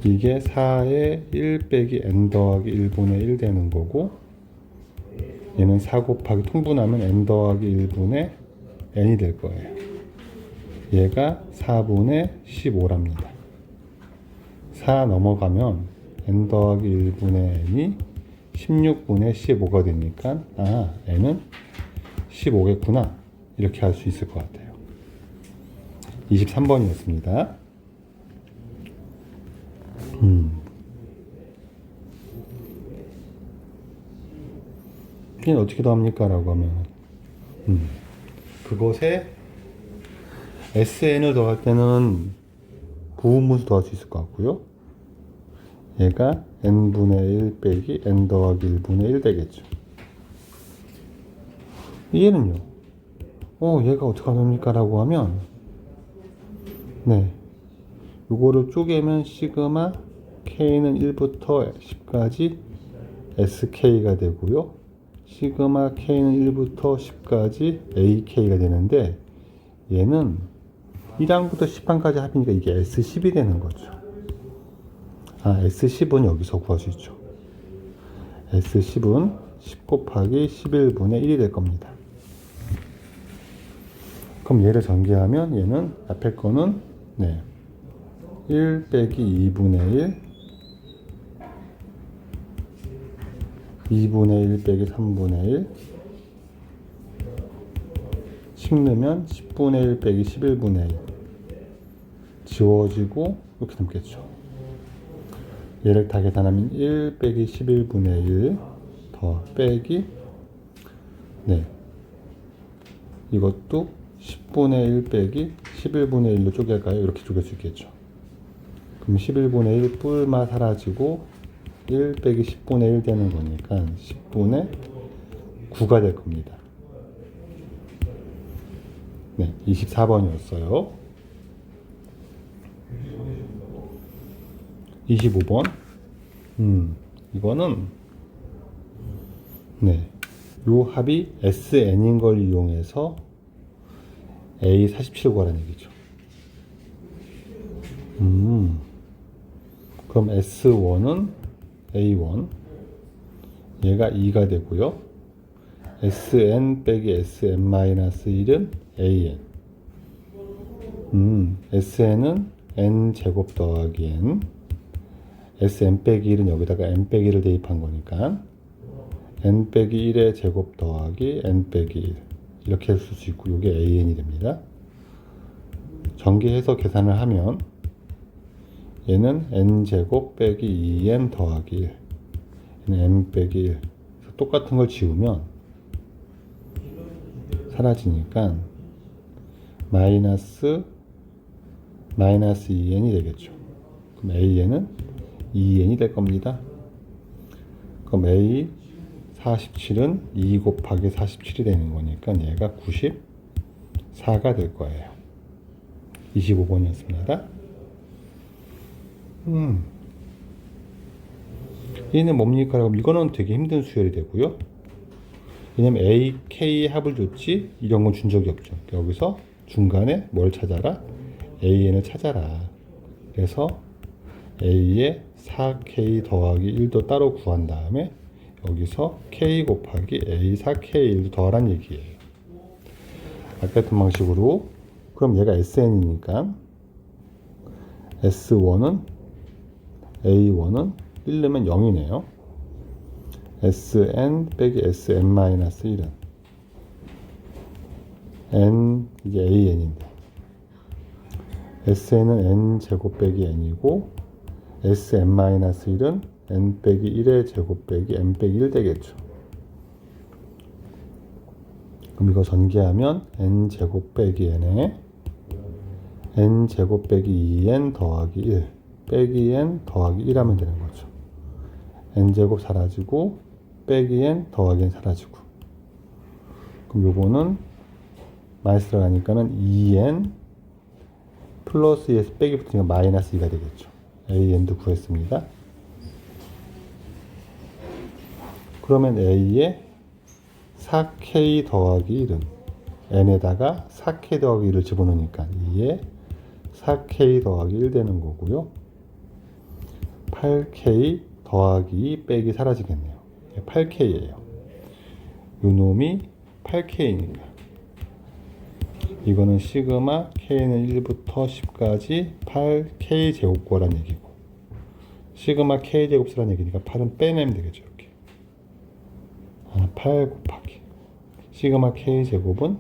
이게 4에 1 빼기 n 더하기 1분의 1 되는 거고 얘는 4 곱하기 통분하면 n 더하기 1분의 n이 될 거예요. 얘가 4분의 15랍니다. 4 넘어가면 n 더하기 1분의 n이 16분의 15가 되니까 아, n은 15겠구나. 이렇게 할 수 있을 것 같아요. 23번이었습니다. 얘는 어떻게 더합니까? 라고 하면 그것에 SN을 더할 때는 부분분수 더할 수 있을 것 같고요. 얘가 n분의 1 빼기 n 더하기 1분의 1 되겠죠. 얘는요. 얘가 어떻게 합니까? 라고 하면 네, 요거를 쪼개면 시그마 K는 1부터 10까지 SK가 되고요. 시그마 K는 1부터 10까지 AK가 되는데 얘는 1항부터 10항까지 합이니까 이게 S10이 되는 거죠. 아, S10은 여기서 구할 수 있죠. S10은 10 곱하기 11분의 1이 될 겁니다. 그럼 얘를 전개하면 얘는 앞에 거는 네, 1 빼기 2분의 1 2분의 1 빼기 3분의 1 10 넣으면 10분의 1 빼기 11분의 1 지워지고 이렇게 남겠죠. 얘를 다 계산하면 1 빼기 11분의 1 더 빼기 네, 이것도 10분의 1 빼기 11분의 1로 쪼개가요. 이렇게 쪼갤 수 있겠죠. 그럼 11분의 1 뿔마 사라지고 1 빼기 10분의 1 되는 거니까 10분의 9가 될 겁니다. 네, 24번이었어요. 25번. 이거는 네, 요 합이 SN인 걸 이용해서 A47 구하라는 얘기죠. 그럼 S1은 A1 얘가 2가 되고요. SN 빼기 SM-1은 AN SN은 N제곱 더하기 N SN 빼기 1은 여기다가 N 빼기 1을 대입한 거니까 N 빼기 1의 제곱 더하기 N 빼기 1 이렇게 쓸 수 있고 이게 AN이 됩니다. 전개해서 계산을 하면 얘는 N제곱 빼기 2N 더하기 1 얘는 N 빼기 1 똑같은 걸 지우면 사라지니까 마이너스 2N이 되겠죠. 그럼 AN은 2N이 될 겁니다. 그럼 A47은 2 곱하기 47이 되는 거니까 얘가 94가 될 거예요. 25번이었습니다. 얘는 뭡니까? 그럼 이거는 되게 힘든 수열이 되고요. 왜냐면 A, K 합을 줬지 이런 건 준 적이 없죠. 여기서 중간에 뭘 찾아라? AN을 찾아라. 그래서 A에 4K 더하기 1도 따로 구한 다음에 여기서 K 곱하기 A 4K1도 더하란 얘기예요. 아까 같은 방식으로 그럼 얘가 SN이니까 S1은 A1은 1 넣으면 0이네요. Sn 빼기 Sn-1은 N 이게 AN인데 Sn은 N 제곱 빼기 N이고 Sn-1은 N 빼기 1의 제곱 빼기 N 빼기 1 되겠죠. 그럼 이거 전개하면 N 제곱 빼기 N에 N 제곱 빼기 2N 더하기 1 빼기 N 더하기 1 하면 되는 거죠. N 제곱 사라지고 빼기 N 더하기 N 사라지고 그럼 요거는 마이너스 들어가니까는 2N 플러스 2에서 빼기 붙으니까 마이너스 2가 되겠죠. AN도 구했습니다. 그러면 A에 4K 더하기 1은 N에다가 4K 더하기 1을 집어넣으니까 2에 4K 더하기 1 되는 거고요. 8K 더하기 2 빼기 사라지겠네요. 8K예요. 요 놈이 8K니까 이거는 시그마 K는 1부터 10까지 8K 제곱거란 얘기고 시그마 K 제곱 쓰란 얘기니까 8은 빼내면 되겠죠. 이렇게 8 곱하기 시그마 K 제곱은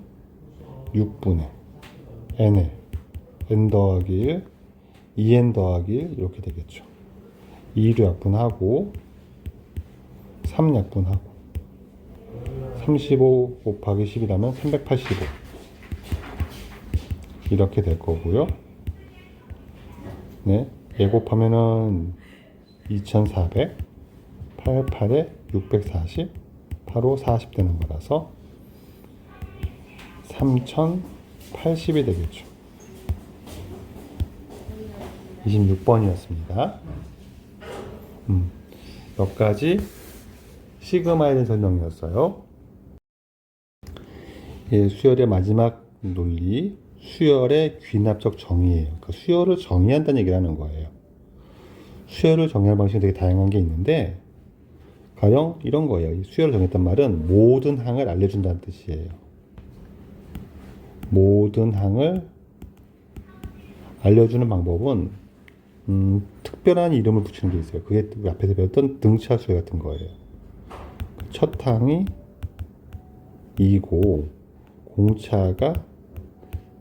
6분의 N에 N 더하기 1 2N 더하기 1 이렇게 되겠죠. 2로 약분하고 3 약분하고 35 곱하기 10이라면 385 이렇게 될 거고요. 네, 얘 곱하면은 2400 88에 640 8호 40 되는 거라서 3080이 되겠죠. 26번이었습니다. 여기까지 시그마에 대한 설명이었어요. 예, 수열의 마지막 논리, 수열의 귀납적 정의예요. 그러니까 수열을 정의한다는 얘기를 하는 거예요. 수열을 정의할 방식이 되게 다양한 게 있는데 가령 이런 거예요. 수열을 정했단 말은 모든 항을 알려준다는 뜻이에요. 모든 항을 알려주는 방법은 특별한 이름을 붙이는 게 있어요. 그게 우리 앞에서 배웠던 등차 수열 같은 거예요. 첫 항이 2고 공차가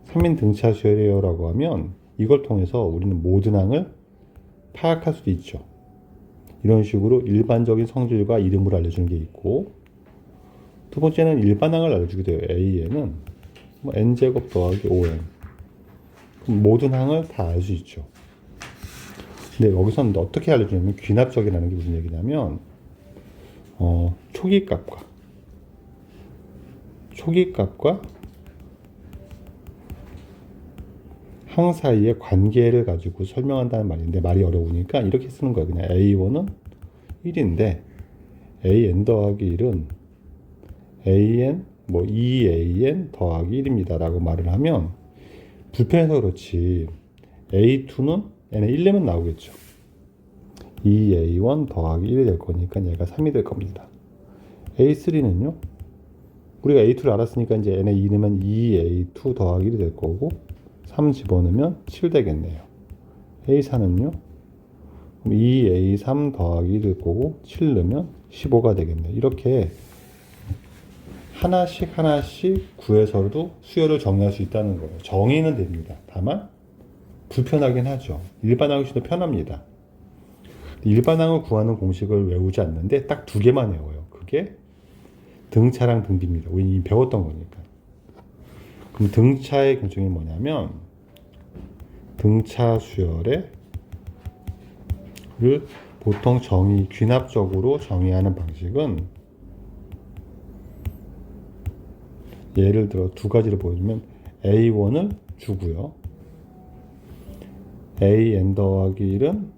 3인 등차 수열이에요 라고 하면 이걸 통해서 우리는 모든 항을 파악할 수도 있죠. 이런 식으로 일반적인 성질과 이름을 알려주는 게 있고 두 번째는 일반항을 알려주게 돼요. A에는 뭐 n제곱 더하기 5n 그럼 모든 항을 다 알 수 있죠. 근데 여기서는 어떻게 알려주냐면 귀납적이라는 게 무슨 얘기냐면 초기값과 항 사이의 관계를 가지고 설명한다는 말인데 말이 어려우니까 이렇게 쓰는 거예요. 그냥 A1은 1인데 AN 더하기 1은 AN 뭐 2AN 더하기 1입니다 라고 말을 하면 불편해서 그렇지 A2는 N에 1내면 나오겠죠. 2A1 더하기 1이 될 거니까 얘가 3이 될 겁니다. A3는요 우리가 A2를 알았으니까 이제 N에 2 넣으면 2A2 더하기 1이 될 거고 3 집어넣으면 7 되겠네요. A4는요 2A3 더하기 1일 거고 7 넣으면 15가 되겠네요. 이렇게 하나씩 구해서도 수열을 정의할 수 있다는 거예요. 정의는 됩니다. 다만 불편하긴 하죠. 일반항이 훨씬 더 편합니다. 일반항을 구하는 공식을 외우지 않는데 딱 두 개만 외워요. 그게 등차랑 등비입니다. 우리 이미 배웠던 거니까. 그럼 등차의 경중이 뭐냐면 등차 수열을 보통 귀납적으로 정의하는 방식은 예를 들어 두 가지를 보여주면 A1을 주고요. an 더하기 1은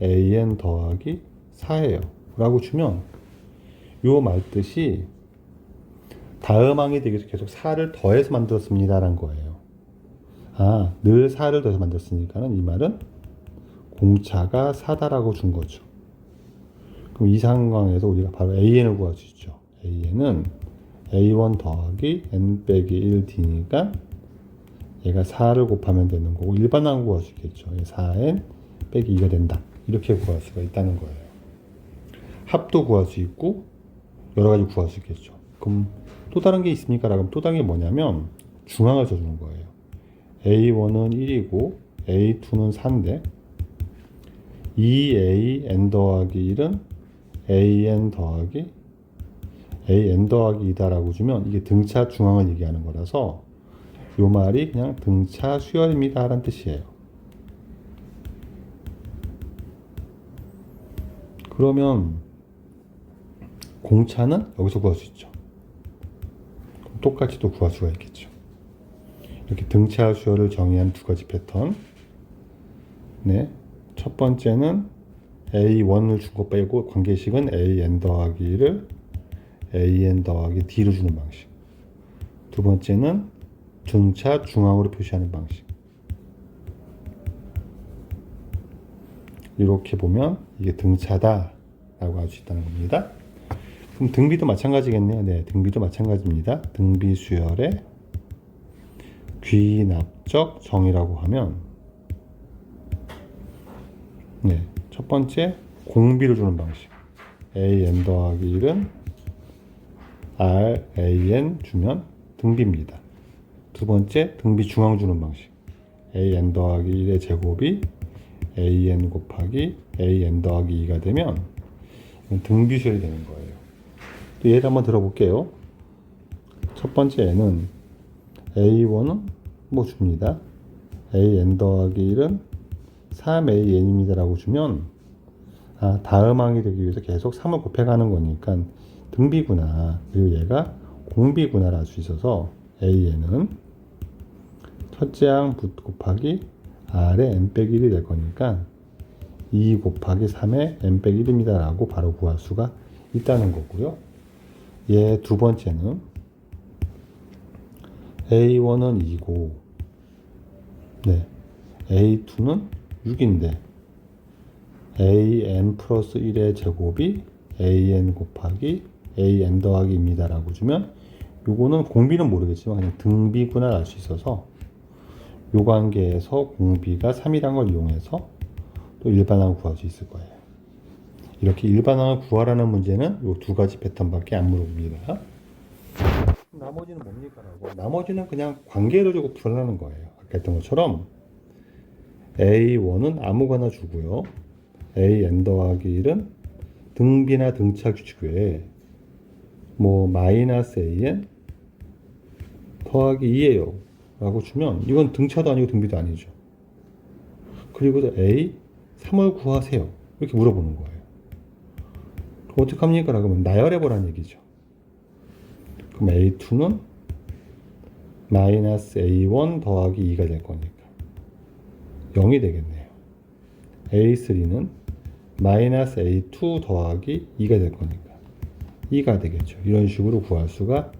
an 더하기 4예요 라고 주면 요 말뜻이 다음항이 되기 위해서 계속 4를 더해서 만들었습니다 라는 거예요. 아, 늘 4를 더해서 만들었으니까는 이 말은 공차가 4다라고 준 거죠. 그럼 이 상황에서 우리가 바로 an을 구할 수 있죠. an은 a1 더하기 n 빼기 1d니까 얘가 4를 곱하면 되는 거고 일반항 구할 수 있겠죠. 4n 빼기 2가 된다. 이렇게 구할 수가 있다는 거예요. 합도 구할 수 있고 여러 가지 구할 수 있겠죠. 그럼 또 다른 게 있습니까? 라고 하면 또 다른 게 뭐냐면 중항을 써주는 거예요. a1은 1이고 a2는 4인데 2an 더하기 1은 an 더하기 2다라고 주면 이게 등차 중항을 얘기하는 거라서 요 말이 그냥 등차 수열입니다 라는 뜻이에요. 그러면 공차는 여기서 구할 수 있죠. 똑같이 또 구할 수가 있겠죠. 이렇게 등차 수열을 정의한 두 가지 패턴. 네, 첫 번째는 a1을 준 거 빼고 관계식은 an 더하기 1을 an 더하기 d로 주는 방식. 두 번째는 등차 중앙으로 표시하는 방식. 이렇게 보면 이게 등차다 라고 할 수 있다는 겁니다. 그럼 등비도 마찬가지겠네요. 네, 등비도 마찬가지입니다. 등비 수열의 귀납적 정의라고 하면 네, 첫 번째 공비를 주는 방식. an 더하기 1은 ran 주면 등비입니다. 두 번째 등비 중앙 주는 방식. an 더하기 1의 제곱이 an 곱하기 an 더하기 2가 되면 등비 수열이 되는 거예요. 또 예를 한번 들어볼게요. 첫 번째에는 a1은 뭐 줍니다. an 더하기 1은 3an입니다 라고 주면 아, 다음 항이 되기 위해서 계속 3을 곱해가는 거니까 등비구나. 그리고 얘가 공비구나를 알 수 있어서 an은 첫째 항 곱하기 r의 n 빼기 1이 될 거니까 2 곱하기 3의 n 빼기 1입니다 라고 바로 구할 수가 있다는 거고요. 얘 두 번째는 a1은 2고 네, a2는 6인데 an 플러스 1의 제곱이 an 곱하기 an 더하기입니다 라고 주면 요거는 공비는 모르겠지만 그냥 등비구나 알 수 있어서 요 관계에서 공비가 3이란 걸 이용해서 또 일반항을 구할 수 있을 거예요. 이렇게 일반항을 구하라는 문제는 요 두 가지 패턴밖에 안 물어봅니다. 나머지는 뭡니까? 라고. 나머지는 그냥 관계를 주고 풀어라는 거예요. 아까 했던 것처럼 a1은 아무거나 주고요. an 더하기 1은 등비나 등차 규칙 외에 뭐 마이너스 an 더하기 2예요 라고 주면 이건 등차도 아니고 등비도 아니죠. 그리고 a 3을 구하세요 이렇게 물어보는 거예요. 그럼 어떡합니까? 라고 하면 나열해 보라는 얘기죠. 그럼 a2는 마이너스 a1 더하기 2가 될 거니까 0이 되겠네요. a3는 마이너스 a2 더하기 2가 될 거니까 2가 되겠죠. 이런 식으로 구할 수가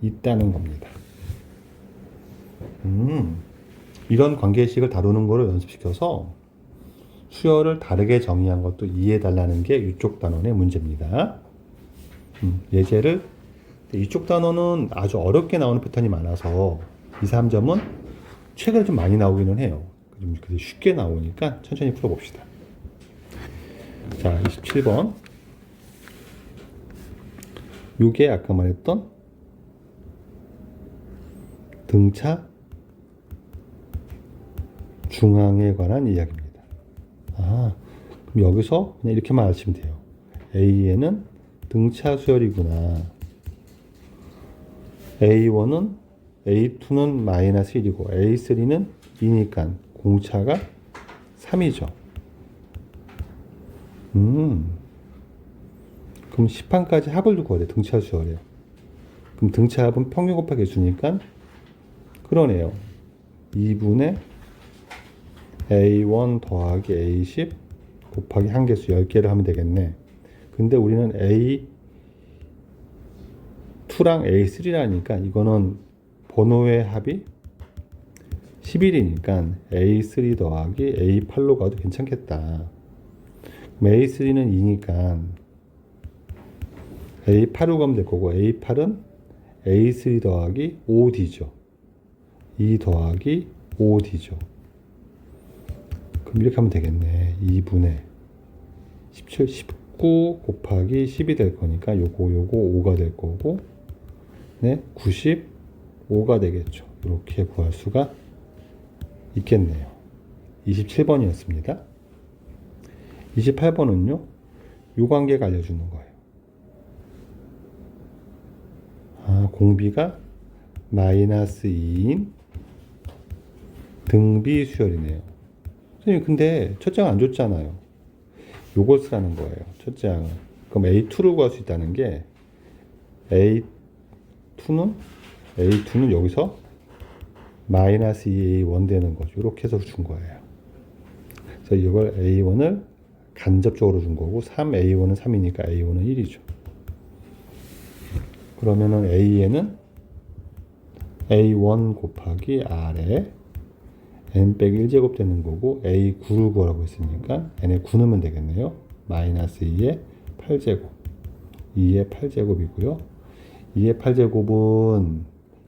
있다는 겁니다. 이런 관계식을 다루는 거를 연습시켜서 수열을 다르게 정의한 것도 이해해달라는 게 이쪽 단원의 문제입니다. 예제를 이쪽 단원은 아주 어렵게 나오는 패턴이 많아서 2, 3점은 최근에 좀 많이 나오기는 해요. 좀 쉽게 나오니까 천천히 풀어봅시다. 자, 27번. 요게 아까 말했던 등차 중앙에 관한 이야기입니다. 아, 그럼 여기서 그냥 이렇게만 아시면 돼요. A에는 등차 수열이구나. A1은 A2는 마이너스 1이고 A3는 2니까 공차가 3이죠. 그럼 10항까지 합을 두고 그래. 등차 수열이에요. 그럼 등차 합은 평균 곱하기 수니까 그러네요. 2분의 A1 더하기 A10 곱하기 한계수 10개를 하면 되겠네. 근데 우리는 A2랑 A3라니까 이거는 번호의 합이 11이니까 A3 더하기 A8로 가도 괜찮겠다. A3는 2니까 A8로 가면 될 거고, A8은 A3 더하기 5D죠. 2 더하기 5D죠. 그럼 이렇게 하면 되겠네. 2분의 17, 19 곱하기 10이 될 거니까 요거 5가 될 거고, 네, 95가 되겠죠. 이렇게 구할 수가 있겠네요. 27번이었습니다. 28번은요, 요 관계가 알려주는 거예요. 공비가 마이너스 2인 등비 수열이네요. 선생님, 근데 첫째 항 안 줬잖아요. 요걸 쓰라는 거예요. 첫째 항은. 그럼 A2로 구할 수 있다는 게 A2는 여기서 마이너스 2A1 되는 거죠. 이렇게 해서 준 거예요. 그래서 이걸 A1을 간접적으로 준 거고, 3A1은 3이니까 A1은 1이죠. 그러면은 A에는 A1 곱하기 R에 n 빼기 1제곱 되는 거고, A9를 구하라고 했으니까 n에 9 넣으면 되겠네요. 마이너스 2의 8제곱, 2의 8제곱이고요. 2의 8제곱은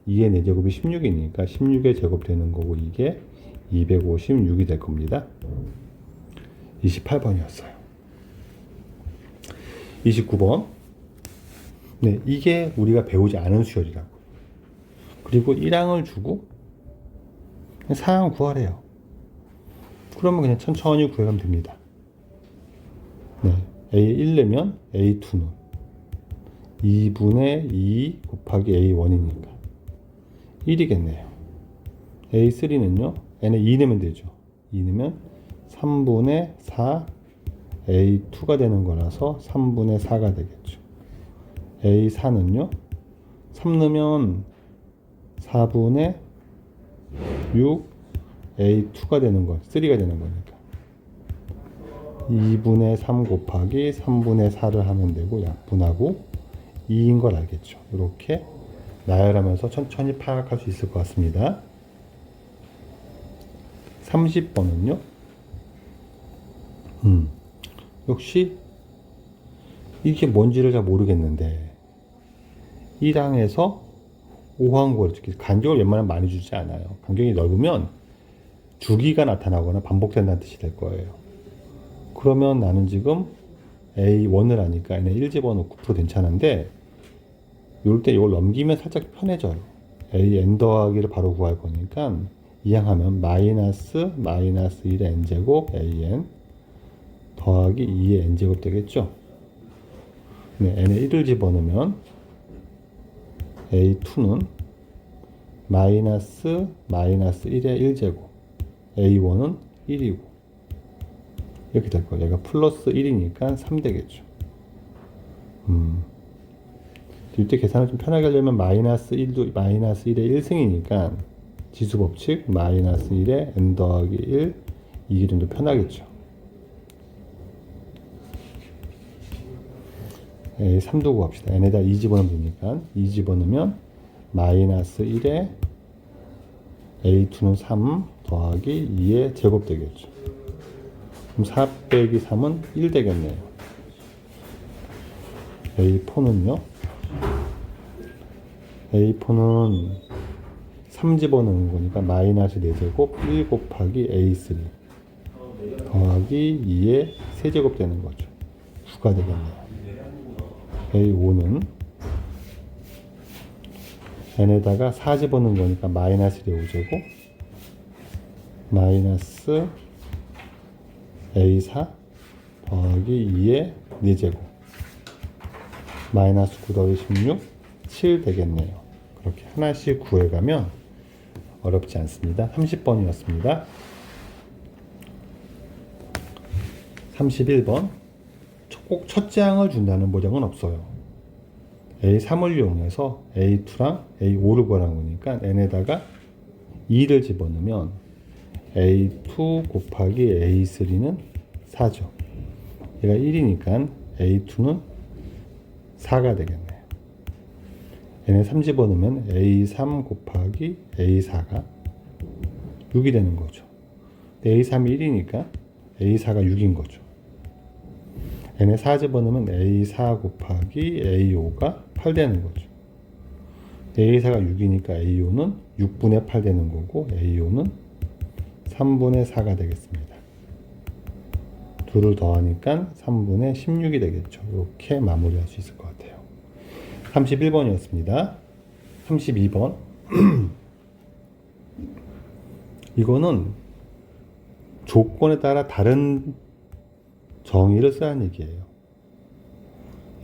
2의 4제곱이 16이니까 16의 제곱 되는 거고, 이게 256이 될 겁니다. 28번이었어요. 29번. 네, 이게 우리가 배우지 않은 수열이라고. 그리고 1항을 주고 4항 구하래요. 그러면 그냥 천천히 구해가면 됩니다. 네, A1 내면 A2는 2분의 2 곱하기 A1이니까 1이겠네요. A3는요, n에 2 내면 되죠. 2 내면 3분의 4 A2가 되는 거라서 3분의 4가 되겠죠. A4는요, 3 넣으면 4분의 6 A2가 되는 거, 3가 되는 거니까 2분의 3 곱하기 3분의 4를 하면 되고, 약분하고 2인 걸 알겠죠. 이렇게 나열하면서 천천히 파악할 수 있을 것 같습니다. 30번은요, 역시 이게 뭔지를 잘 모르겠는데 1항에서 5항 구할 때 간격을 웬만하면 많이 주지 않아요. 간격이 넓으면 주기가 나타나거나 반복된다는 뜻이 될 거예요. 그러면 나는 지금 A1을 하니까 n에 1 집어넣고 풀어 괜찮은데, 이럴 때 이걸 넘기면 살짝 편해져요. an 더하기를 바로 구할 거니까 이항하면 마이너스 1의 n제곱 an 더하기 2의 n제곱 되겠죠. 네, n에 1을 집어넣으면 A2는 마이너스 1의 1제곱, A1은 1이고, 이렇게 될 거예요. 얘가 플러스 1이니까 3 되겠죠. 이때 계산을 좀 편하게 하려면 마이너스 1도 마이너스 1의 1승이니까 지수법칙 마이너스 1의 n 더하기 1, 이게 좀 더 편하겠죠. A3도 구합시다. n에다 2 집어넣으면 되니까 2 집어넣으면 마이너스 1에 A2는 3 더하기 2의 제곱 되겠죠. 그럼 4 빼기 3은 1 되겠네요. A4는요, A4는 3 집어넣는 거니까 마이너스 4제곱 1 곱하기 A3 더하기 2의 세제곱 되는 거죠. 9가 되겠네요. A5는 n에다가 4 집어넣는 거니까 마이너스 1의 5제곱 마이너스 A4 더하기 2의 4제곱 마이너스 9 더하기 16 7 되겠네요. 그렇게 하나씩 구해가면 어렵지 않습니다. 30번이었습니다. 31번. 꼭 첫째 항을 준다는 보장은 없어요. A3을 이용해서 A2랑 A5를 구하는 거니까 n에다가 2를 집어넣으면 A2 곱하기 A3는 4죠. 얘가 1이니까 A2는 4가 되겠네요. 얘네 3 집어넣으면 A3 곱하기 A4가 6이 되는 거죠. A3이 1이니까 A4가 6인 거죠. 얘네 4 집어넣으면 A4 곱하기 A5가 8 되는 거죠. A4가 6이니까 A5는 6분의 8 되는 거고 A5는 3분의 4가 되겠습니다. 둘을 더하니까 3분의 16이 되겠죠. 이렇게 마무리할 수 있을 것 같아요. 31번이었습니다. 32번. 이거는 조건에 따라 다른 정의를 쓰라는 얘기예요.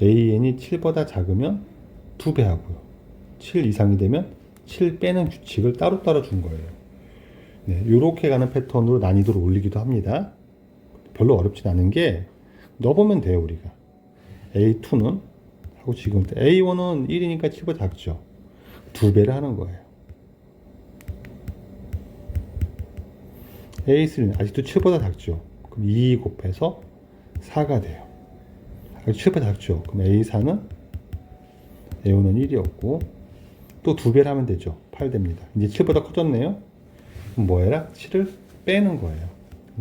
AN이 7보다 작으면 2배 하고요. 7 이상이 되면 7 빼는 규칙을 따로따로 준 거예요. 네, 이렇게 가는 패턴으로 난이도를 올리기도 합니다. 별로 어렵진 않은 게 넣어보면 돼요. 우리가 A2는 하고 지금 A1은 1이니까 7보다 작죠. 2배를 하는 거예요. A3는 아직도 7보다 작죠. 그럼 2 곱해서 4가 돼요. 7보다 작죠. 그럼 A4는 A5는 1이었고 또 2배를 하면 되죠. 8 됩니다. 이제 7보다 커졌네요. 그럼 뭐 해라? 7을 빼는 거예요.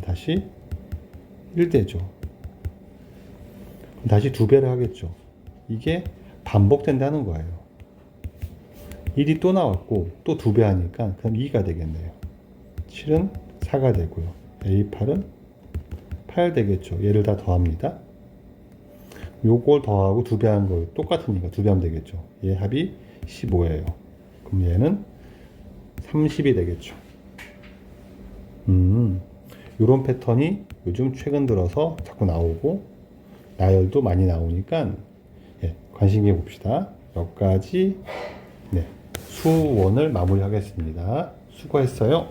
다시 1 되죠. 다시 2배를 하겠죠. 이게 반복된다는 거예요. 1이 또 나왔고 또 2배 하니까 그럼 2가 되겠네요. 7은 4가 되고요. A8은 8 되겠죠. 얘를 다 더합니다. 요걸 더하고 2배 한 거 똑같으니까 2배 하면 되겠죠. 얘 합이 15예요. 그럼 얘는 30이 되겠죠. 요런 패턴이 요즘 최근 들어서 자꾸 나오고 나열도 많이 나오니까 관심 있게 봅시다. 여기까지 수원을 마무리하겠습니다. 수고했어요.